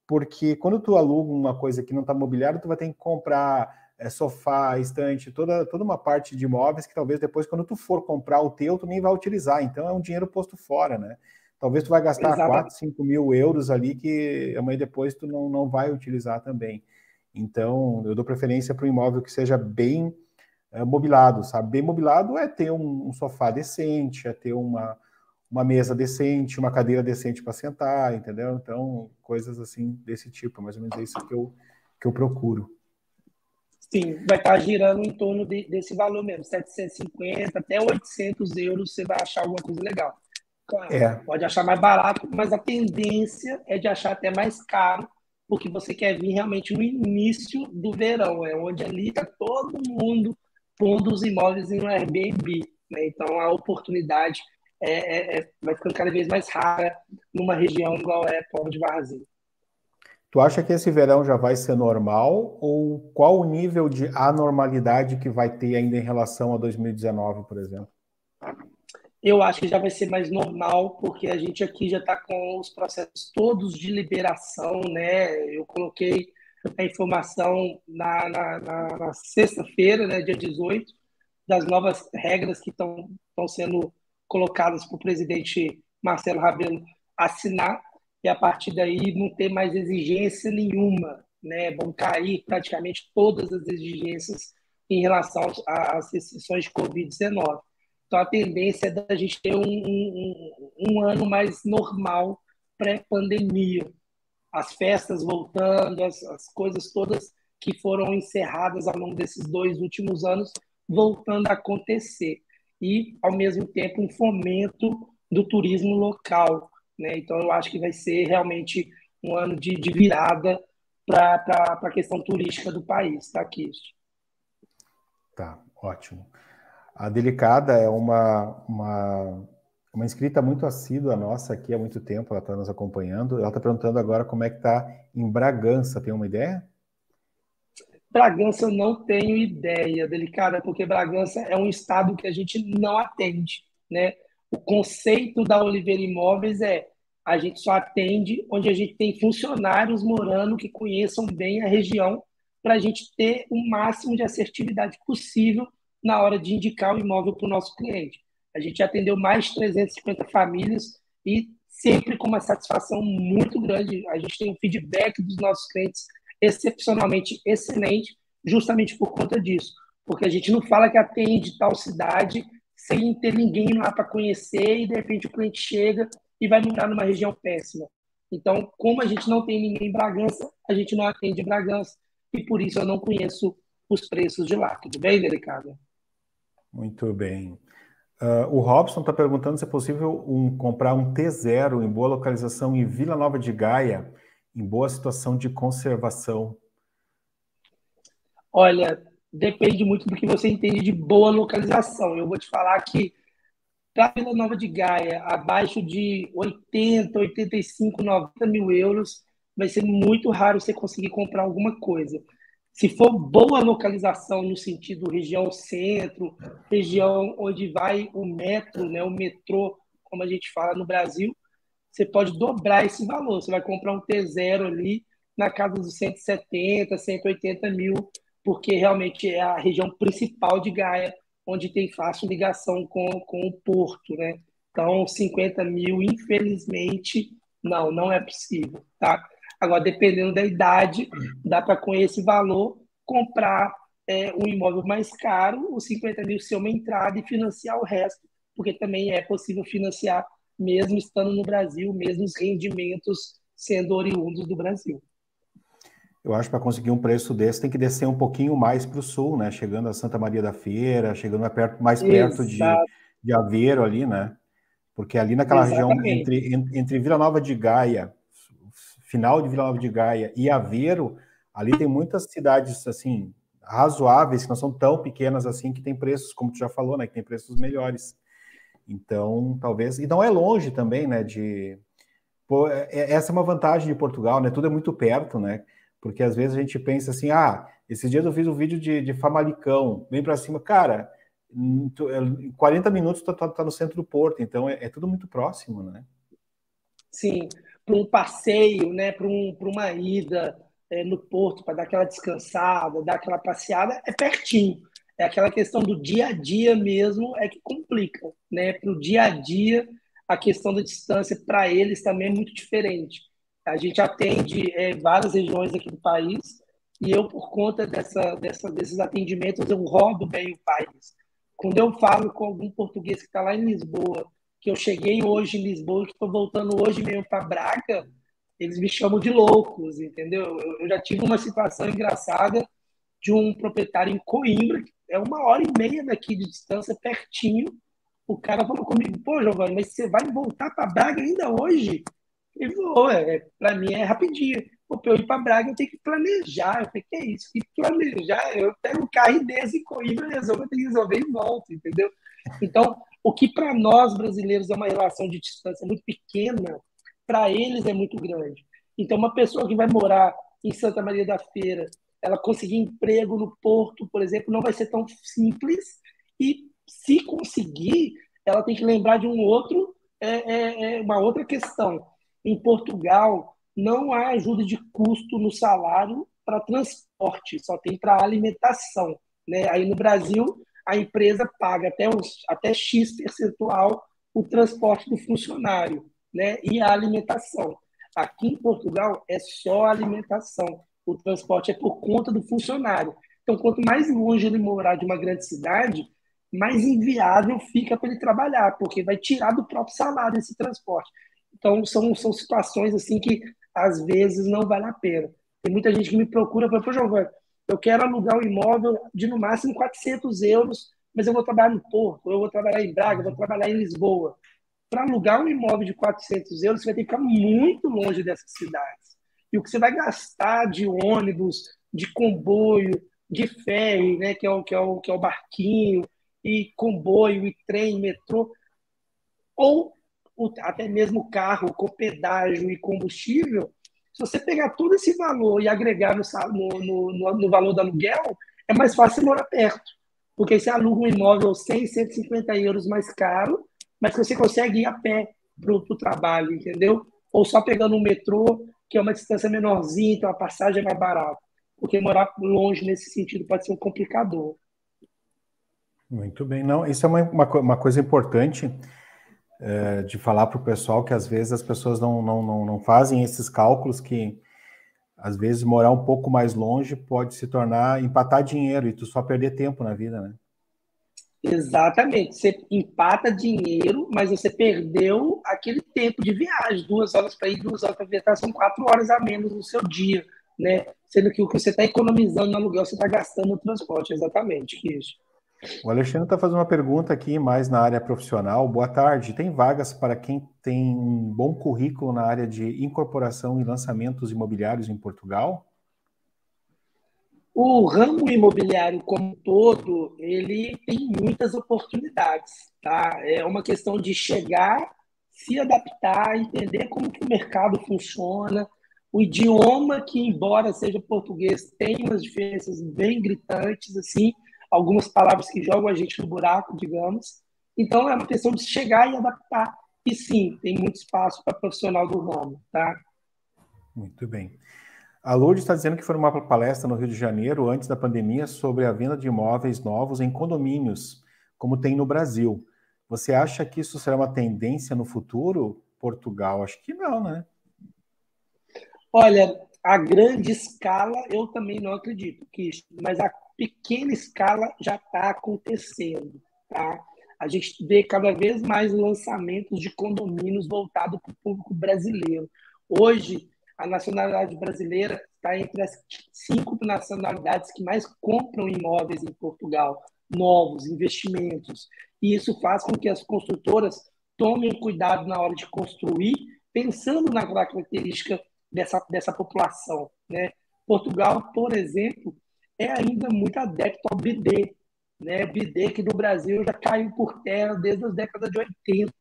porque quando tu aluga uma coisa que não está mobiliada, tu vai ter que comprar sofá, estante, toda uma parte de imóveis que talvez depois, quando tu for comprar o teu, tu nem vai utilizar. Então é um dinheiro posto fora, né? Talvez tu vai gastar 4, Exatamente. 5 mil euros ali que amanhã depois tu não vai utilizar também. Então, eu dou preferência para um imóvel que seja bem mobilado, sabe? Bem mobilado é ter um sofá decente, é ter uma mesa decente, uma cadeira decente para sentar, entendeu? Então, coisas assim desse tipo, mais ou menos isso que eu procuro. Sim, vai estar girando em torno desse valor mesmo, 750 até 800 euros, você vai achar alguma coisa legal. Claro, É, pode achar mais barato, mas a tendência é de achar até mais caro, porque você quer vir realmente no início do verão, é onde ali está todo mundo pondo os imóveis em um Airbnb, né? Então a oportunidade vai ficando cada vez mais rara numa região igual é Povo de Varzim. tu acha que esse verão já vai ser normal ou qual o nível de anormalidade que vai ter ainda em relação a 2019, por exemplo? Eu acho que já vai ser mais normal, porque a gente aqui já está com os processos todos de liberação, né? Eu coloquei a informação na sexta-feira, né, dia 18, das novas regras que estão sendo colocadas para o presidente Marcelo Rebelo assinar, e a partir daí não ter mais exigência nenhuma, né? Vão cair praticamente todas as exigências em relação às restrições de Covid-19. Então, a tendência é da gente ter um ano mais normal pré-pandemia. As festas voltando, as coisas todas que foram encerradas ao longo desses 2 últimos anos voltando a acontecer. E, ao mesmo tempo, um fomento do turismo local, né? Então, eu acho que vai ser realmente um ano de virada para a questão turística do país, tá, Kish? Tá, ótimo. A Delicada é uma inscrita muito assídua nossa aqui há muito tempo, ela está nos acompanhando. Ela está perguntando agora como é que está em Bragança, tem uma ideia? Bragança eu não tenho ideia, Delicada, porque Bragança é um estado que a gente não atende, né? O conceito da Oliveira Imóveis é a gente só atende onde a gente tem funcionários morando que conheçam bem a região para a gente ter o máximo de assertividade possível na hora de indicar o imóvel para o nosso cliente. A gente atendeu mais de 350 famílias e sempre com uma satisfação muito grande. A gente tem um feedback dos nossos clientes excepcionalmente excelente, justamente por conta disso. Porque a gente não fala que atende tal cidade sem ter ninguém lá para conhecer e de repente o cliente chega e vai morar numa região péssima. Então, como a gente não tem ninguém em Bragança, a gente não atende Bragança e por isso eu não conheço os preços de lá. Tudo bem, Delicada? Muito bem. O Robson está perguntando se é possível comprar um T0 em boa localização em Vila Nova de Gaia, em boa situação de conservação. Olha, depende muito do que você entende de boa localização. Eu vou te falar que para Vila Nova de Gaia, abaixo de 80, 85, 90 mil euros, vai ser muito raro você conseguir comprar alguma coisa. Se for boa localização no sentido região centro, região onde vai o metro, né, o metrô, como a gente fala no Brasil, você pode dobrar esse valor. Você vai comprar um T0 ali na casa dos 170, 180 mil, porque realmente é a região principal de Gaia, onde tem fácil ligação com o porto, né? Então, 50 mil, infelizmente, não é possível, tá? Agora, dependendo da idade, dá para, com esse valor, comprar um imóvel mais caro, os 50 mil ser uma entrada e financiar o resto, porque também é possível financiar mesmo estando no Brasil, mesmo os rendimentos sendo oriundos do Brasil. Eu acho que para conseguir um preço desse tem que descer um pouquinho mais para o sul, né? Chegando a Santa Maria da Feira, chegando mais perto Exato, de Aveiro ali, né? Porque ali naquela região exatamente. entre Vila Nova de Gaia, final de Vila Nova de Gaia e Aveiro, ali tem muitas cidades assim razoáveis, que não são tão pequenas assim, que tem preços, como tu já falou, né? Que tem preços melhores. Então, talvez. E não é longe também, né? Pô, essa é uma vantagem de Portugal, né? Tudo é muito perto, né? Porque às vezes a gente pensa assim, esses dias eu fiz um vídeo de Famalicão, bem para cima, cara, em 40 minutos tá no centro do Porto, então é tudo muito próximo, né? Sim, para um passeio, né, para uma ida no Porto, para dar aquela descansada, dar aquela passeada, é pertinho. É aquela questão do dia a dia mesmo é que complica, né? Para o dia a dia, a questão da distância para eles também é muito diferente. A gente atende várias regiões aqui do país e eu, por conta desses atendimentos, eu rodo bem o país. Quando eu falo com algum português que está lá em Lisboa que eu cheguei hoje em Lisboa, que estou voltando hoje mesmo para Braga, eles me chamam de loucos, entendeu? Eu já tive uma situação engraçada de um proprietário em Coimbra, que é 1h30 daqui de distância, pertinho. O cara falou comigo, pô, Giovanni, mas você vai voltar para Braga ainda hoje? Ele falou, para mim é rapidinho. Pô, para eu ir para Braga eu tenho que planejar. Eu falei, que é isso? Que planejar? Eu pego o carro e desço em Coimbra, resolvo, eu tenho que resolver e volto, entendeu? Então, o que para nós brasileiros é uma relação de distância muito pequena, para eles é muito grande. Então, uma pessoa que vai morar em Santa Maria da Feira, ela conseguir emprego no Porto, por exemplo, não vai ser tão simples. E se conseguir, ela tem que lembrar de uma outra questão. Em Portugal, não há ajuda de custo no salário para transporte, só tem para alimentação. Né? Aí no Brasil, a empresa paga até X percentual o transporte do funcionário, né? E a alimentação. Aqui em Portugal é só alimentação. O transporte é por conta do funcionário. Então, quanto mais longe ele morar de uma grande cidade, mais inviável fica para ele trabalhar, porque vai tirar do próprio salário esse transporte. Então, são situações assim que às vezes não vale a pena. Tem muita gente que me procura e fala, pô, Giovanni, eu quero alugar um imóvel de no máximo 400 euros, mas eu vou trabalhar no Porto, eu vou trabalhar em Braga, eu vou trabalhar em Lisboa. Para alugar um imóvel de 400 euros, você vai ter que ficar muito longe dessas cidades. E o que você vai gastar de ônibus, de comboio, de ferry, né, que é o barquinho, e comboio, e trem, metrô, ou até mesmo carro com pedágio e combustível, se você pegar todo esse valor e agregar no valor do aluguel, é mais fácil morar perto. Porque você aluga um imóvel 100, 150 euros mais caro, mas que você consegue ir a pé para o trabalho, entendeu? Ou só pegando um metrô, que é uma distância menorzinha, então a passagem é mais barata. Porque morar longe nesse sentido pode ser um complicador. Muito bem. Não, isso é uma coisa importante de falar para o pessoal, que às vezes as pessoas não fazem esses cálculos, que às vezes morar um pouco mais longe pode se tornar empatar dinheiro e tu só perder tempo na vida, né? Exatamente. Você empata dinheiro, mas você perdeu aquele tempo de viagem, 2 horas para ir, 2 horas para voltar, são 4 horas a menos no seu dia, né? Sendo que o que você está economizando no aluguel, você está gastando no transporte, exatamente, isso. O Alexandre está fazendo uma pergunta aqui, mais na área profissional. Boa tarde. Tem vagas para quem tem um bom currículo na área de incorporação e lançamentos imobiliários em Portugal? O ramo imobiliário como um todo, ele tem muitas oportunidades, tá? É uma questão de chegar, se adaptar, entender como que o mercado funciona, o idioma que, embora seja português, tem umas diferenças bem gritantes, assim, algumas palavras que jogam a gente no buraco, digamos. Então, é uma questão de chegar e adaptar. E sim, tem muito espaço para profissional do ramo, tá? Muito bem. A Lourdes está dizendo que foi numa palestra no Rio de Janeiro, antes da pandemia, sobre a venda de imóveis novos em condomínios, como tem no Brasil. Você acha que isso será uma tendência no futuro? Portugal, acho que não, né? Olha, a grande escala eu também não acredito, mas a pequena escala já está acontecendo, tá? A gente vê cada vez mais lançamentos de condomínios voltados para o público brasileiro. Hoje, a nacionalidade brasileira está entre as 5 nacionalidades que mais compram imóveis em Portugal, novos investimentos. E isso faz com que as construtoras tomem cuidado na hora de construir, pensando na característica dessa população. Né? Portugal, por exemplo, é ainda muito adepto ao bidê. Né? Bidê que no Brasil já caiu por terra desde as décadas de 80.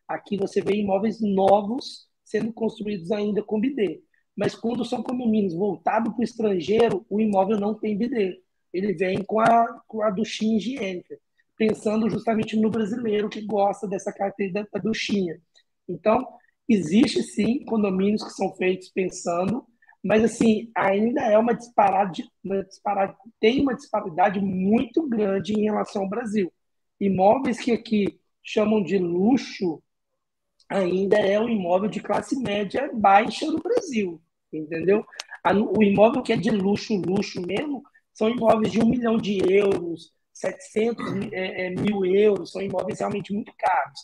Aqui você vê imóveis novos sendo construídos ainda com bidê. Mas quando são condomínios voltados para o estrangeiro, o imóvel não tem bidê. Ele vem com a duchinha higiênica, pensando justamente no brasileiro que gosta dessa característica da duchinha. Então, existe sim condomínios que são feitos pensando, mas assim, ainda é tem uma disparidade muito grande em relação ao Brasil. Imóveis que aqui chamam de luxo, ainda é um imóvel de classe média baixa no Brasil, entendeu? O imóvel que é de luxo, luxo mesmo, são imóveis de 1 milhão de euros, 700 mil euros, são imóveis realmente muito caros.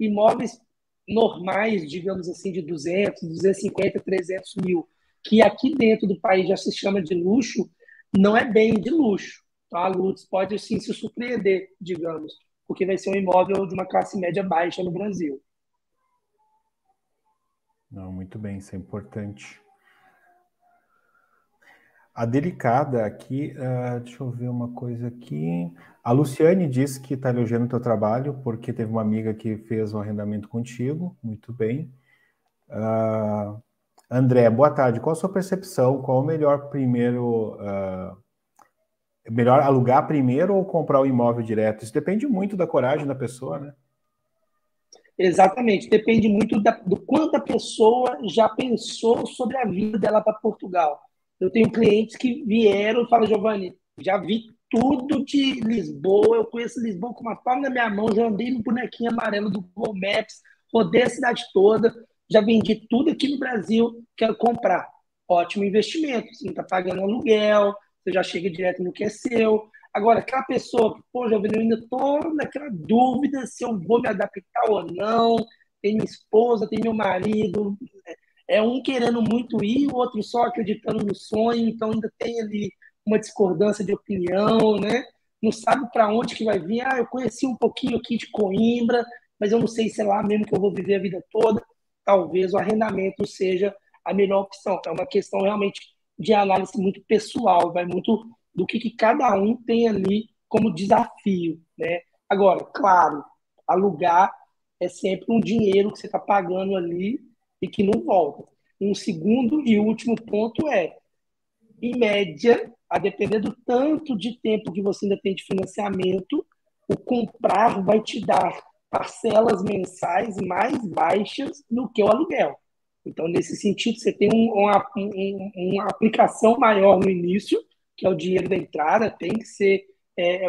imóveis normais, digamos assim, de 200, 250, 300 mil, que aqui dentro do país já se chama de luxo, não é bem de luxo. Tá? A Lutz pode, sim, se surpreender, digamos, porque vai ser um imóvel de uma classe média baixa no Brasil. Não, muito bem, isso é importante. A Delicada aqui, deixa eu ver uma coisa aqui. A Luciane disse que está elogiando o teu trabalho, porque teve uma amiga que fez um arrendamento contigo. Muito bem. André, boa tarde. Qual a sua percepção? Qual o melhor primeiro... melhor alugar primeiro ou comprar o imóvel direto? Isso depende muito da coragem da pessoa, né? Exatamente, depende muito do quanto a pessoa já pensou sobre a vida dela para Portugal. Eu tenho clientes que vieram e falam, Giovanni, já vi tudo de Lisboa, eu conheço Lisboa com uma palma na minha mão, já andei no bonequinho amarelo do Google Maps, rodei a cidade toda, já vendi tudo aqui no Brasil, quero comprar. Ótimo investimento, você não está pagando aluguel, você já chega direto no que é seu. Agora, aquela pessoa que, pô, Giovanni, eu ainda estou naquela dúvida se eu vou me adaptar ou não, tem minha esposa, tem meu marido, é um querendo muito ir, o outro só acreditando no sonho, então ainda tem ali uma discordância de opinião, né? Não sabe para onde que vai vir. Ah, eu conheci um pouquinho aqui de Coimbra, mas eu não sei se é lá mesmo que eu vou viver a vida toda. Talvez o arrendamento seja a melhor opção. É uma questão realmente de análise muito pessoal, vai muito do que cada um tem ali como desafio, né? Agora, claro, alugar é sempre um dinheiro que você está pagando ali e que não volta. Um segundo e último ponto é, em média, a depender do tanto de tempo que você ainda tem de financiamento, o comprar vai te dar parcelas mensais mais baixas do que o aluguel. Então, nesse sentido, você tem uma aplicação maior no início, que é o dinheiro da entrada, tem que ser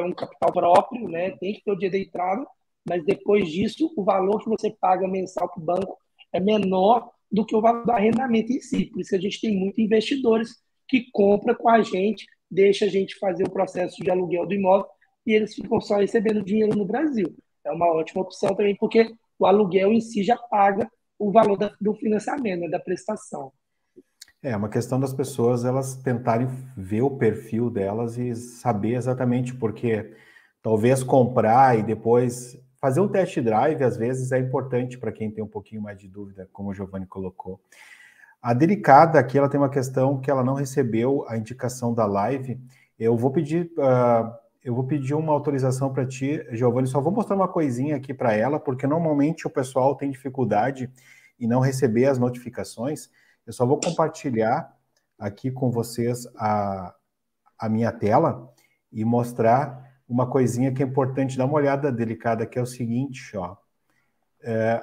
um capital próprio, né? Tem que ter o dinheiro da entrada, mas depois disso, o valor que você paga mensal para o banco é menor do que o valor do arrendamento em si. Por isso que a gente tem muitos investidores que compram com a gente, deixa a gente fazer o processo de aluguel do imóvel e eles ficam só recebendo dinheiro no Brasil. É uma ótima opção também, porque o aluguel em si já paga o valor do financiamento, né, da prestação. É uma questão das pessoas elas tentarem ver o perfil delas e saber exatamente porque talvez comprar e depois fazer um test drive às vezes é importante para quem tem um pouquinho mais de dúvida, como o Giovanni colocou. A Delicada aqui ela tem uma questão que ela não recebeu a indicação da live. Eu vou pedir uma autorização para ti, Giovanni. Só vou mostrar uma coisinha aqui para ela, porque normalmente o pessoal tem dificuldade em não receber as notificações. Eu só vou compartilhar aqui com vocês a minha tela e mostrar uma coisinha que é importante. Dá uma olhada Delicada, que é o seguinte, ó.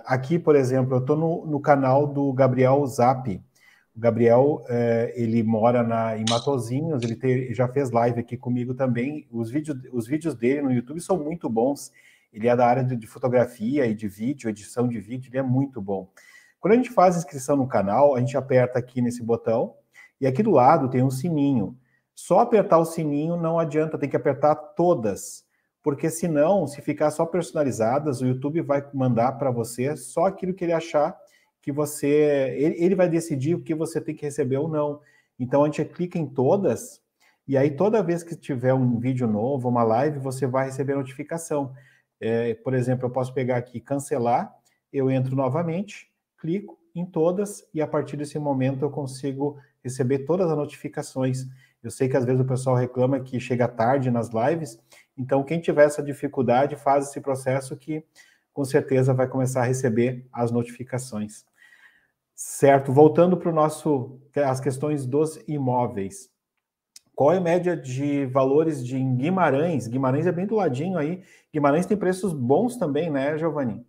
Aqui, por exemplo, eu estou no canal do Gabriel Zap. O Gabriel, ele mora em Matozinhos, ele já fez live aqui comigo também. Os vídeos dele no YouTube são muito bons. Ele é da área de fotografia e de vídeo, edição de vídeo, ele é muito bom. Quando a gente faz inscrição no canal, a gente aperta aqui nesse botão e aqui do lado tem um sininho. Só apertar o sininho não adianta, tem que apertar todas. Porque senão, se ficar só personalizadas, o YouTube vai mandar para você só aquilo que ele achar que você... Ele vai decidir o que você tem que receber ou não. Então, a gente clica em todas, e aí toda vez que tiver um vídeo novo, uma live, você vai receber notificação. Por exemplo, eu posso pegar aqui, cancelar, eu entro novamente, clico em todas, e a partir desse momento eu consigo receber todas as notificações. Eu sei que às vezes o pessoal reclama que chega tarde nas lives, então quem tiver essa dificuldade faz esse processo que com certeza vai começar a receber as notificações. Certo, voltando para as questões dos imóveis. Qual é a média de valores em Guimarães? Guimarães é bem do ladinho aí. Guimarães tem preços bons também, né, Giovanni?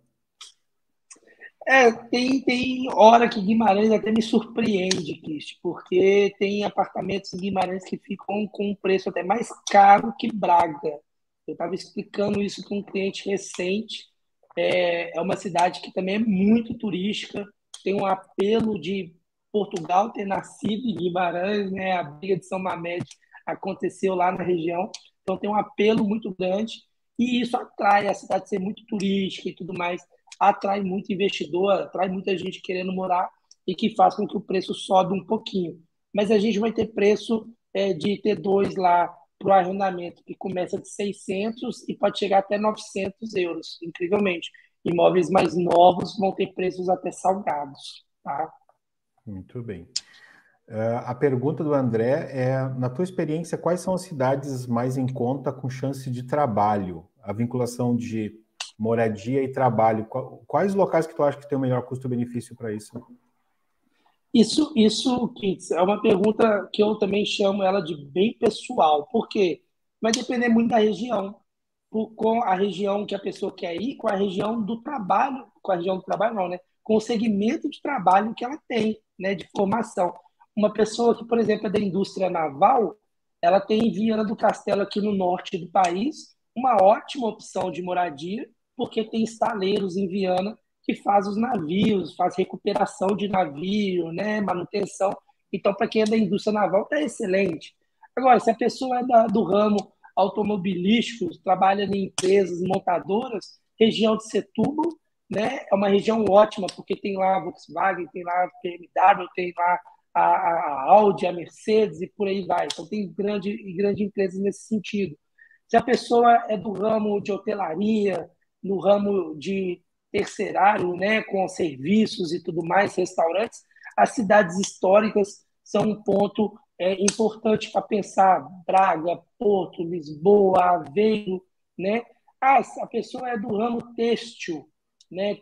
Tem hora que Guimarães até me surpreende, Cristi, porque tem apartamentos em Guimarães que ficam com um preço até mais caro que Braga. Eu estava explicando isso para um cliente recente. É uma cidade que também é muito turística, tem um apelo de Portugal ter nascido em Guimarães, né? A briga de São Mamede aconteceu lá na região, então tem um apelo muito grande e isso atrai a cidade ser muito turística e tudo mais. atrai muito investidor, atrai muita gente querendo morar e que faz com que o preço sobe um pouquinho. Mas a gente vai ter preço de T2 lá para o arrendamento, que começa de 600 e pode chegar até 900 euros, incrivelmente. Imóveis mais novos vão ter preços até salgados, tá? Muito bem. A pergunta do André é, na tua experiência, quais são as cidades mais em conta com chance de trabalho? A vinculação de moradia e trabalho. Quais locais que tu acha que tem o melhor custo-benefício para isso? Isso, Kitts, é uma pergunta que eu também chamo ela de bem pessoal. Por quê? Vai depender muito da região. Com a região que a pessoa quer ir, com a região do trabalho, com a região do trabalho não, né? Com o segmento de trabalho que ela tem, né? De formação. Uma pessoa que, por exemplo, é da indústria naval, ela tem em Viana do Castelo, aqui no norte do país, uma ótima opção de moradia, porque tem estaleiros em Viana que faz os navios, faz recuperação de navio, né, manutenção. Então, para quem é da indústria naval, está excelente. Agora, se a pessoa é do ramo automobilístico, trabalha em empresas montadoras, região de Setúbal, né, é uma região ótima, porque tem lá a Volkswagen, tem lá a BMW, tem lá a Audi, a Mercedes e por aí vai. Então, tem grande empresas nesse sentido. Se a pessoa é do ramo de hotelaria, no ramo de terceário, né, com serviços e tudo mais, restaurantes, as cidades históricas são um ponto importante para pensar. Braga, Porto, Lisboa, Aveiro, né? A pessoa é do ramo têxtil, né,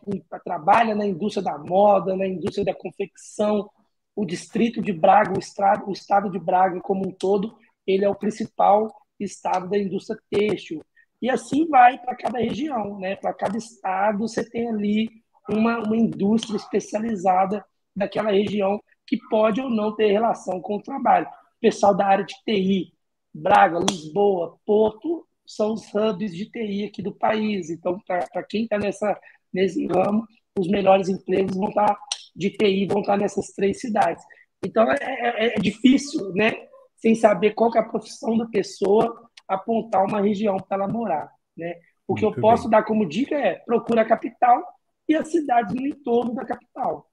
trabalha na indústria da moda, na indústria da confecção. O distrito de Braga, o estado de Braga como um todo, ele é o principal estado da indústria têxtil. E assim vai para cada região, né? Para cada estado, você tem ali uma indústria especializada daquela região que pode ou não ter relação com o trabalho. O pessoal da área de TI, Braga, Lisboa, Porto, são os hubs de TI aqui do país. Então, para quem está nesse ramo, os melhores empregos vão estar de TI, vão estar nessas três cidades. Então, é difícil, né? Sem saber qual que é a profissão da pessoa, apontar uma região para ela morar, né? O que eu Muito posso bem. dar como dica é procura a capital e as cidades no entorno da capital.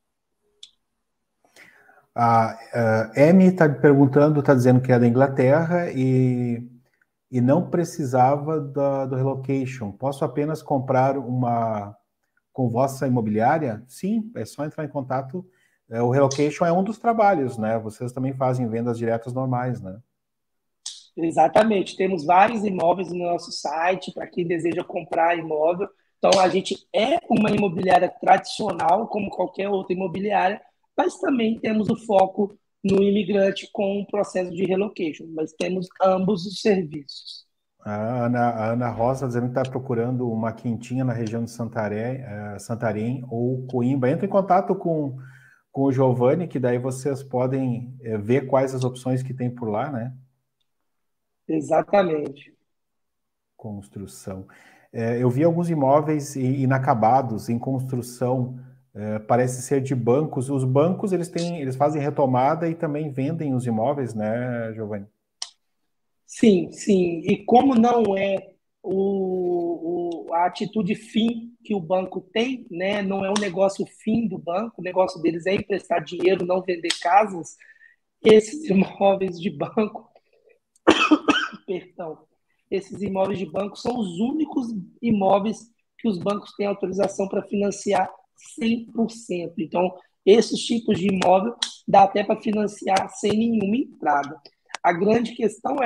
A Amy está perguntando, está dizendo que é da Inglaterra e não precisava do relocation. Posso apenas comprar uma com vossa imobiliária? Sim, é só entrar em contato. O relocation é um dos trabalhos, né? Vocês também fazem vendas diretas normais, né? Exatamente. Temos vários imóveis no nosso site para quem deseja comprar imóvel. Então, a gente é uma imobiliária tradicional, como qualquer outra imobiliária, mas também temos o foco no imigrante com o processo de relocation. Mas temos ambos os serviços. A Ana Rosa dizendo que está procurando uma quintinha na região de Santarém ou Coimbra. Entra em contato com o Giovanni, que daí vocês podem ver quais as opções que tem por lá, né? Exatamente. Construção. Eu vi alguns imóveis inacabados em construção, parece ser de bancos. Os bancos eles fazem retomada e também vendem os imóveis, né, Giovanni? Sim, sim. E como não é a atitude fim que o banco tem, né? Não é um negócio fim do banco, o negócio deles é emprestar dinheiro, não vender casas. Esses imóveis de banco, perdão, esses imóveis de banco são os únicos imóveis que os bancos têm autorização para financiar 100%. Então, esses tipos de imóvel dá até para financiar sem nenhuma entrada. A grande questão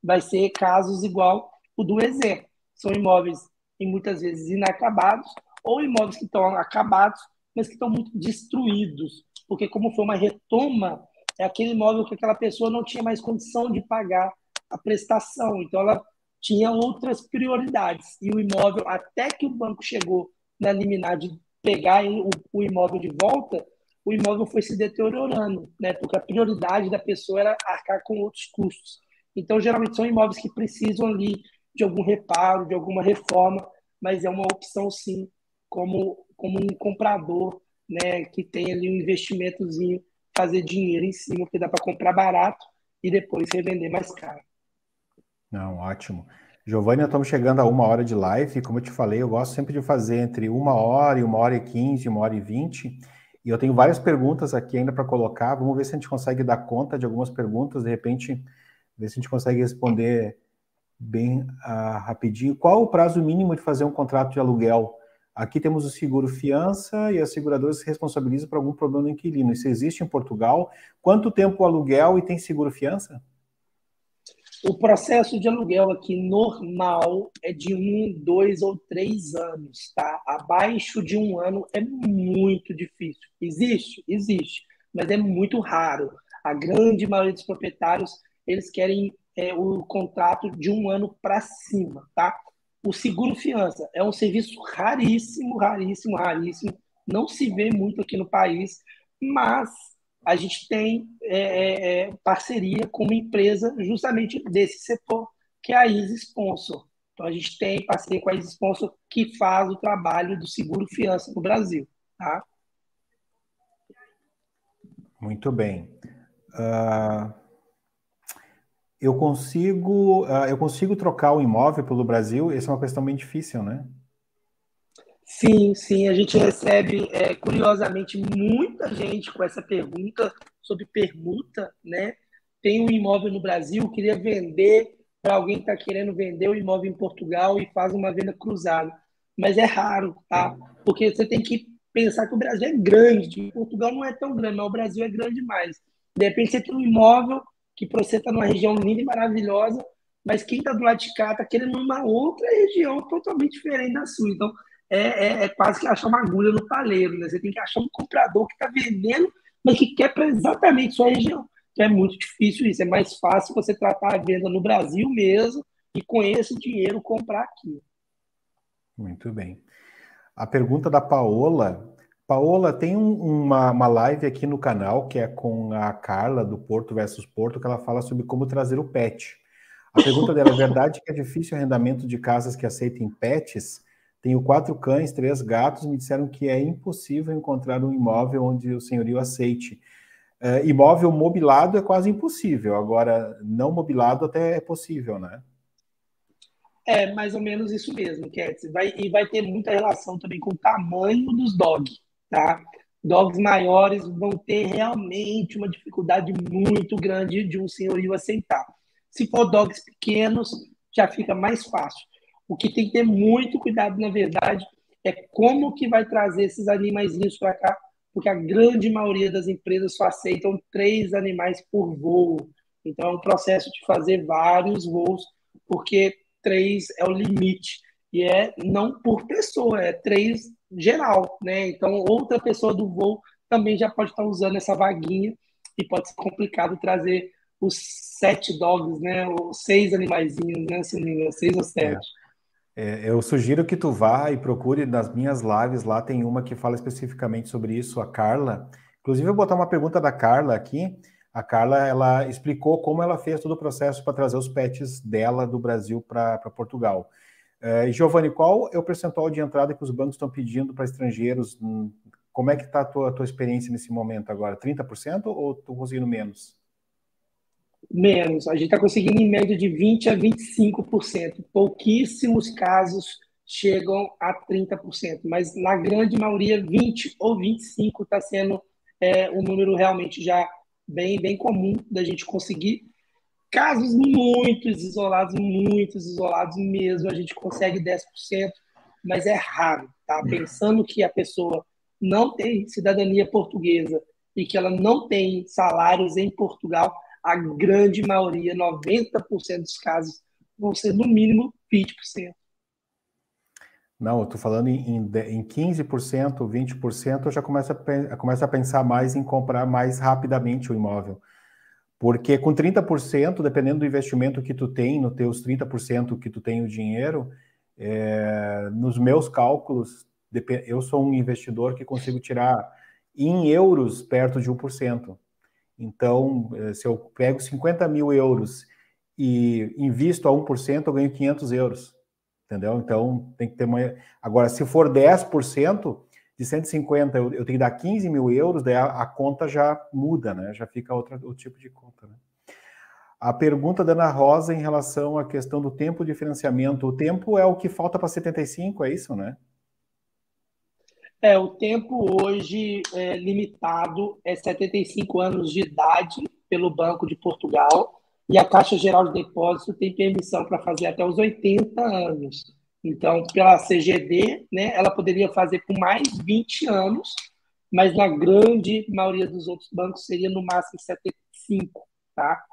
vai ser casos igual o do exemplo. São imóveis, e muitas vezes, inacabados, ou imóveis que estão acabados, mas que estão muito destruídos, porque como foi uma retoma, é aquele imóvel que aquela pessoa não tinha mais condição de pagar a prestação, então ela tinha outras prioridades, e o imóvel, até que o banco chegou na liminar de pegar o imóvel de volta, o imóvel foi se deteriorando, né? Porque a prioridade da pessoa era arcar com outros custos. Então, geralmente, são imóveis que precisam ali de algum reparo, de alguma reforma, mas é uma opção, sim, como um comprador, né, que tem ali um investimentozinho, fazer dinheiro em cima, porque dá para comprar barato e depois revender mais caro. Não, ótimo. Giovanni, estamos chegando a 1 hora de live. Como eu te falei, eu gosto sempre de fazer entre 1 hora e 1 hora e 15, 1 hora e 20. E eu tenho várias perguntas aqui ainda para colocar. Vamos ver se a gente consegue dar conta de algumas perguntas. De repente, ver se a gente consegue responder bem rapidinho. Qual o prazo mínimo de fazer um contrato de aluguel? Aqui temos o seguro fiança e as seguradoras se responsabilizam por algum problema do inquilino. Isso existe em Portugal? Quanto tempo o aluguel e tem seguro fiança? O processo de aluguel aqui normal é de 1, 2 ou 3 anos, tá? Abaixo de 1 ano é muito difícil. Existe? Existe, mas é muito raro. A grande maioria dos proprietários, eles querem o contrato de 1 ano para cima, tá? O seguro fiança é um serviço raríssimo, raríssimo, raríssimo. Não se vê muito aqui no país, mas a gente tem parceria com uma empresa justamente desse setor, que é a Easy Sponsor. Então, a gente tem parceria com a Easy Sponsor, que faz o trabalho do seguro fiança no Brasil. Tá? Muito bem. Eu consigo trocar o imóvel pelo Brasil? Essa é uma questão bem difícil, né? Sim, sim, a gente recebe, curiosamente, muita gente com essa pergunta sobre permuta, né? Tem um imóvel no Brasil, queria vender para alguém que está querendo vender o imóvel em Portugal e faz uma venda cruzada. Mas é raro, tá? Porque você tem que pensar que o Brasil é grande, Portugal não é tão grande, mas o Brasil é grande demais. De repente você tem um imóvel que para você está numa região linda e maravilhosa, mas quem está do lado de cá está querendo uma outra região totalmente diferente da sua. Então, é quase que achar uma agulha no palheiro, né? Você tem que achar um comprador que está vendendo, mas que quer para exatamente sua região. Então é muito difícil isso. É mais fácil você tratar a venda no Brasil mesmo e com esse dinheiro comprar aqui. Muito bem. A pergunta da Paola. Paola, tem uma live aqui no canal que é com a Carla do Porto versus Porto, que ela fala sobre como trazer o pet. A pergunta dela: é verdade que é difícil o arrendamento de casas que aceitem pets? Tenho 4 cães, 3 gatos, me disseram que é impossível encontrar um imóvel onde o senhorio aceite. Imóvel mobilado é quase impossível, agora não mobilado até é possível, né? É mais ou menos isso mesmo, Cat. E vai ter muita relação também com o tamanho dos dogs, tá? Dogs maiores vão ter realmente uma dificuldade muito grande de um senhorio aceitar. Se for dogs pequenos, já fica mais fácil. O que tem que ter muito cuidado, na verdade, é como que vai trazer esses animaizinhos para cá, porque a grande maioria das empresas só aceitam 3 animais por voo. Então, é um processo de fazer vários voos, porque 3 é o limite. E é não por pessoa, é 3 geral, né? Então, outra pessoa do voo também já pode estar usando essa vaguinha e pode ser complicado trazer os 7 dogs, né? Os 6 animaizinhos, né? Se não me engano, 6 ou É. 7. Eu sugiro que tu vá e procure nas minhas lives, lá tem uma que fala especificamente sobre isso, a Carla. Inclusive, eu vou botar uma pergunta da Carla aqui. A Carla, ela explicou como ela fez todo o processo para trazer os pets dela do Brasil para Portugal. Giovanni, qual é o percentual de entrada que os bancos estão pedindo para estrangeiros? Como é que está a tua experiência nesse momento agora? 30% ou estão conseguindo menos? Menos. A gente está conseguindo em média de 20% a 25%. Pouquíssimos casos chegam a 30%, mas na grande maioria, 20% ou 25% está sendo um número realmente já bem comum da gente conseguir. Casos muitos isolados mesmo, a gente consegue 10%, mas é raro, tá? Pensando que a pessoa não tem cidadania portuguesa e que ela não tem salários em Portugal, a grande maioria, 90% dos casos, vão ser no mínimo 20%. Não, eu estou falando em 15%, 20%, eu já começo a pensar mais em comprar mais rapidamente o imóvel. Porque com 30%, dependendo do investimento que tu tem, nos teus 30% que tu tem o dinheiro, nos meus cálculos, eu sou um investidor que consigo tirar em euros perto de 1%. Então, se eu pego 50 mil euros e invisto a 1%, eu ganho 500 euros. Entendeu? Então, tem que ter uma... Agora, se for 10% de 150, eu tenho que dar 15 mil euros, daí a conta já muda, né? Já fica outro tipo de conta, né? A pergunta da Ana Rosa em relação à questão do tempo de financiamento. O tempo é o que falta para 75, é isso, né? O tempo hoje limitado é 75 anos de idade pelo Banco de Portugal e a Caixa Geral de Depósito tem permissão para fazer até os 80 anos. Então, pela CGD, né, ela poderia fazer por mais 20 anos, mas na grande maioria dos outros bancos seria no máximo 75, tá?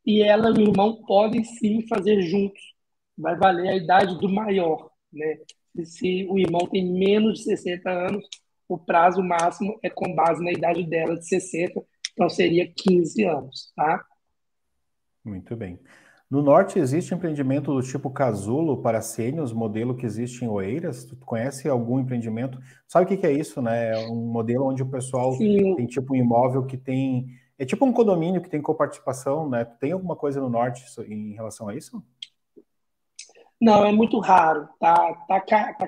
E ela e o irmão podem sim fazer juntos. Vai valer a idade do maior, né? Se o irmão tem menos de 60 anos, o prazo máximo é com base na idade dela de 60, então seria 15 anos, tá? Muito bem. No norte existe empreendimento do tipo casulo para sênios, modelo que existe em Oeiras? Tu conhece algum empreendimento? Sabe o que é isso, né? É um modelo onde o pessoal tem Sim, tipo um imóvel que tem... É tipo um condomínio que tem coparticipação, né? Tem alguma coisa no norte em relação a isso? não, é muito raro. Tá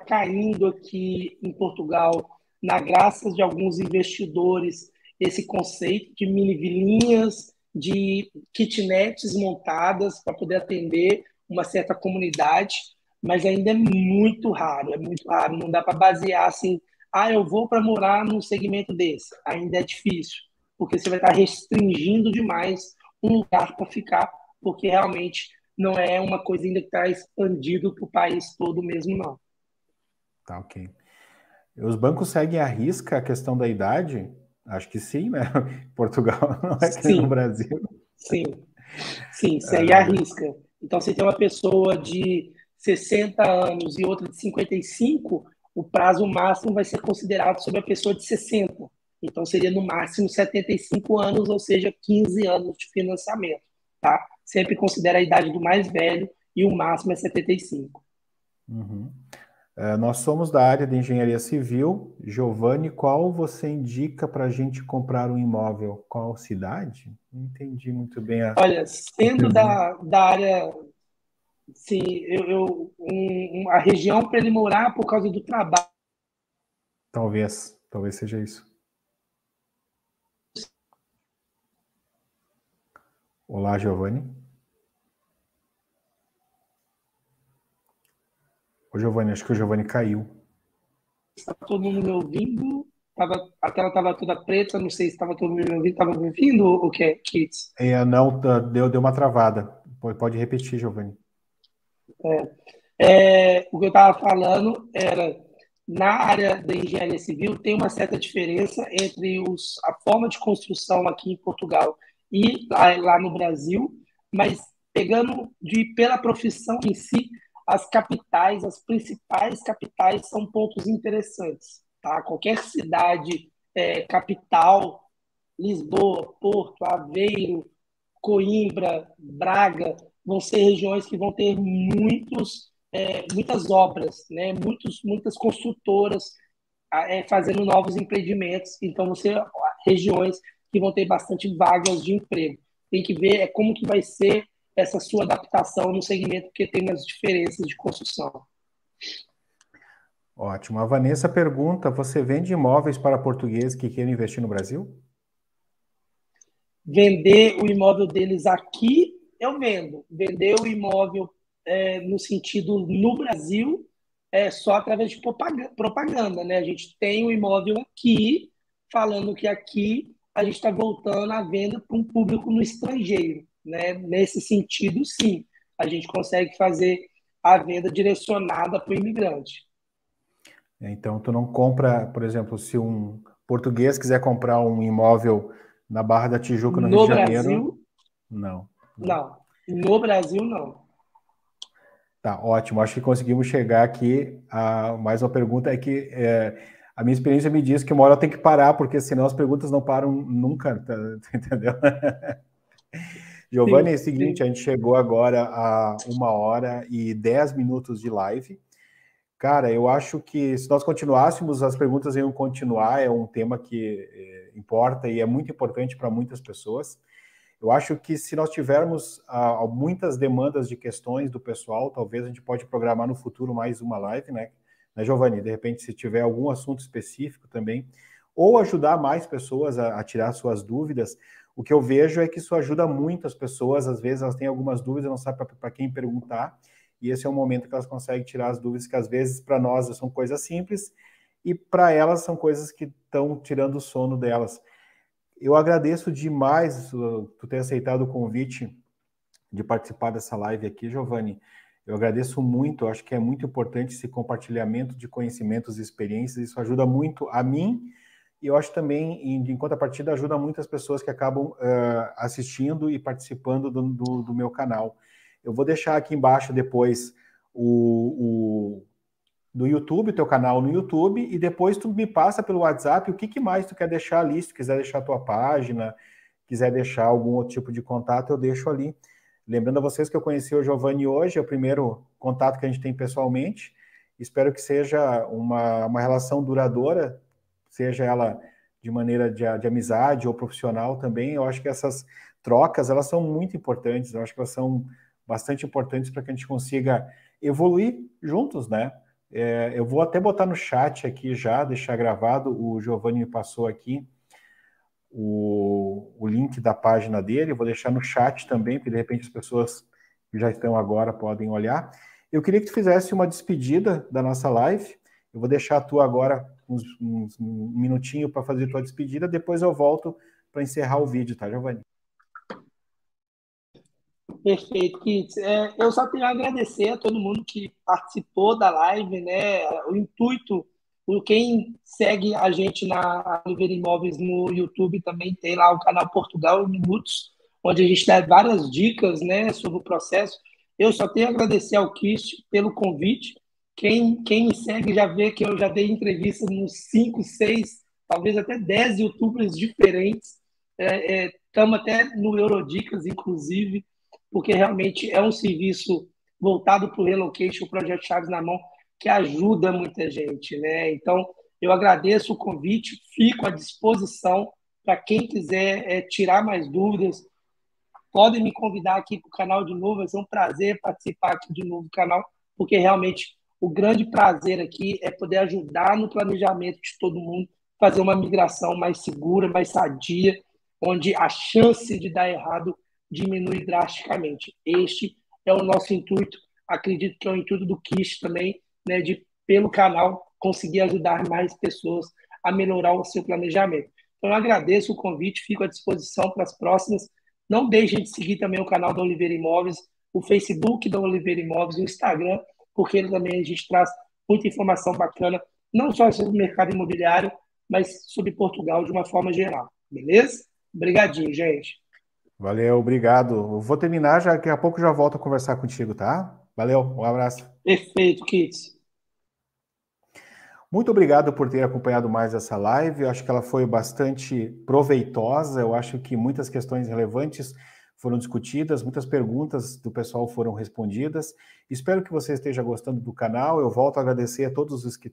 caindo aqui em Portugal, na graças de alguns investidores, esse conceito de mini vilinhas, de kitnets montadas para poder atender uma certa comunidade, mas ainda é muito raro. Não dá para basear assim, eu vou para morar num segmento desse. Ainda é difícil, porque você vai estar restringindo demais um lugar para ficar, porque realmente não é uma coisa ainda que está expandido para o país todo mesmo, não. Tá, ok. Os bancos seguem à risca a questão da idade? Acho que sim, né? Portugal não é que nem no Sim, Brasil. sim, sim, segue a risca. Então, se tem uma pessoa de 60 anos e outra de 55, o prazo máximo vai ser considerado sobre a pessoa de 60. Então, seria no máximo 75 anos, ou seja, 15 anos de financiamento, tá? Sempre considera a idade do mais velho e o máximo é 75. Uhum. Nós somos da área de engenharia civil. Giovanni, qual você indica para a gente comprar um imóvel? Qual cidade? Não entendi muito bem a Olha, sendo pergunta. da área. Sim, a região para ele morar por causa do trabalho. Talvez seja isso. Olá, Giovanni. Ô, Giovanni, acho que o Giovanni caiu. Estava todo mundo me ouvindo, a tela estava toda preta, não sei se estava todo mundo me ouvindo, estava me ouvindo o que, Kits? Não, deu uma travada. Pode repetir, Giovanni. O que eu estava falando era, na área da engenharia civil, tem uma certa diferença entre a forma de construção aqui em Portugal e lá no Brasil, mas pela profissão em si, as capitais, as principais capitais são pontos interessantes. Tá? Qualquer cidade capital, Lisboa, Porto, Aveiro, Coimbra, Braga, vão ser regiões que vão ter muitas obras, né? Muitas construtoras fazendo novos empreendimentos. Então, vão ser regiões que vão ter bastante vagas de emprego. Tem que ver como que vai ser essa sua adaptação no segmento, porque tem umas diferenças de construção. Ótimo. A Vanessa pergunta: você vende imóveis para portugueses que queiram investir no Brasil? Vender o imóvel deles aqui, eu vendo. Vender o imóvel no sentido no Brasil é só através de propaganda, né? A gente tem o imóvel aqui, falando que aqui a gente está voltando à venda para um público no estrangeiro, né? Nesse sentido, sim, a gente consegue fazer a venda direcionada para o imigrante. Então, tu não compra, por exemplo, se um português quiser comprar um imóvel na Barra da Tijuca, no Rio de No Janeiro, Brasil, não. não. No Brasil, não. Tá, ótimo. Acho que conseguimos chegar aqui a mais uma pergunta. É que a minha experiência me diz que uma hora tem que parar, porque senão as perguntas não param nunca, tá, entendeu? Giovanni, é o Sim, seguinte, sim. a gente chegou agora a 1 hora e 10 minutos de live. Cara, eu acho que se nós continuássemos, as perguntas iam continuar, é um tema que importa e é muito importante para muitas pessoas. Eu acho que se nós tivermos muitas demandas de questões do pessoal, talvez a gente pode programar no futuro mais uma live, né, Giovanni? De repente, se tiver algum assunto específico também, ou ajudar mais pessoas a tirar suas dúvidas. o que eu vejo é que isso ajuda muito as pessoas, às vezes elas têm algumas dúvidas, não sabem para quem perguntar, e esse é o momento que elas conseguem tirar as dúvidas, que às vezes para nós são coisas simples, e para elas são coisas que estão tirando o sono delas. Eu agradeço demais tu ter aceitado o convite de participar dessa live aqui, Giovanni. Eu agradeço muito, eu acho que é muito importante esse compartilhamento de conhecimentos e experiências, isso ajuda muito a mim, e eu acho também, em contrapartida, ajuda muitas pessoas que acabam assistindo e participando do meu canal. Eu vou deixar aqui embaixo depois do YouTube, teu canal no YouTube, e depois tu me passa pelo WhatsApp o que mais tu quer deixar ali, se tu quiser deixar a tua página, quiser deixar algum outro tipo de contato, eu deixo ali. Lembrando a vocês que eu conheci o Giovanni hoje, é o primeiro contato que a gente tem pessoalmente, espero que seja uma relação duradoura, seja ela de maneira de amizade ou profissional também. Eu acho que essas trocas, elas são muito importantes, eu acho que elas são bastante importantes para que a gente consiga evoluir juntos, né? Eu vou até botar no chat aqui já, deixar gravado, o Giovanni me passou aqui o link da página dele, vou deixar no chat também, porque de repente as pessoas que já estão agora podem olhar. Eu queria que tu fizesse uma despedida da nossa live, eu vou deixar a tua agora um minutinho para fazer a tua despedida, depois eu volto para encerrar o vídeo, tá, Giovanni? Perfeito, Kits. Eu só tenho a agradecer a todo mundo que participou da live, né? O intuito, quem segue a gente na Oliveira Imóveis no YouTube também tem lá o canal Portugal em Minutos, onde a gente dá várias dicas, né, sobre o processo. Eu só tenho a agradecer ao Kits pelo convite. Quem me segue já vê que eu já dei entrevista nos 5, 6, talvez até 10 YouTubers diferentes. Estamos até no Eurodicas, inclusive, porque realmente é um serviço voltado para o relocation, o Projeto Chaves na Mão, que ajuda muita gente, né? Então, eu agradeço o convite, fico à disposição para quem quiser tirar mais dúvidas. Podem me convidar aqui para o canal de novo, vai ser um prazer participar aqui de novo do canal, porque realmente o grande prazer aqui é poder ajudar no planejamento de todo mundo, fazer uma migração mais segura, mais sadia, onde a chance de dar errado diminui drasticamente. Este é o nosso intuito, acredito que é o intuito do KISS também, né, de, pelo canal, conseguir ajudar mais pessoas a melhorar o seu planejamento. Então, eu agradeço o convite, fico à disposição para as próximas. Não deixem de seguir também o canal da Oliveira Imóveis, o Facebook da Oliveira Imóveis, o Instagram, porque também a gente traz muita informação bacana, não só sobre o mercado imobiliário, mas sobre Portugal de uma forma geral. Beleza? Obrigadinho, gente. Valeu, obrigado. Eu vou terminar, já daqui a pouco já volto a conversar contigo, tá? Valeu, um abraço. Perfeito, Kits. Muito obrigado por ter acompanhado mais essa live. Eu acho que ela foi bastante proveitosa. Eu acho que muitas questões relevantes foram discutidas, muitas perguntas do pessoal foram respondidas. Espero que você esteja gostando do canal. Eu volto a agradecer a todos os que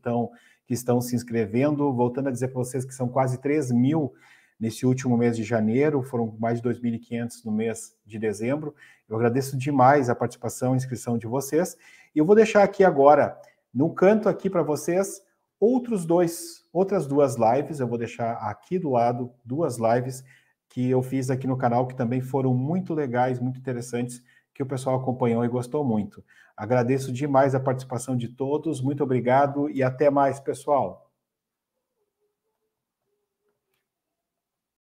estão se inscrevendo. Voltando a dizer para vocês que são quase 3.000 nesse último mês de janeiro, foram mais de 2.500 no mês de dezembro. Eu agradeço demais a participação e inscrição de vocês. E eu vou deixar aqui agora, no canto aqui para vocês, outras duas lives. Eu vou deixar aqui do lado 2 lives que eu fiz aqui no canal, que também foram muito legais, muito interessantes, que o pessoal acompanhou e gostou muito. Agradeço demais a participação de todos, muito obrigado e até mais, pessoal.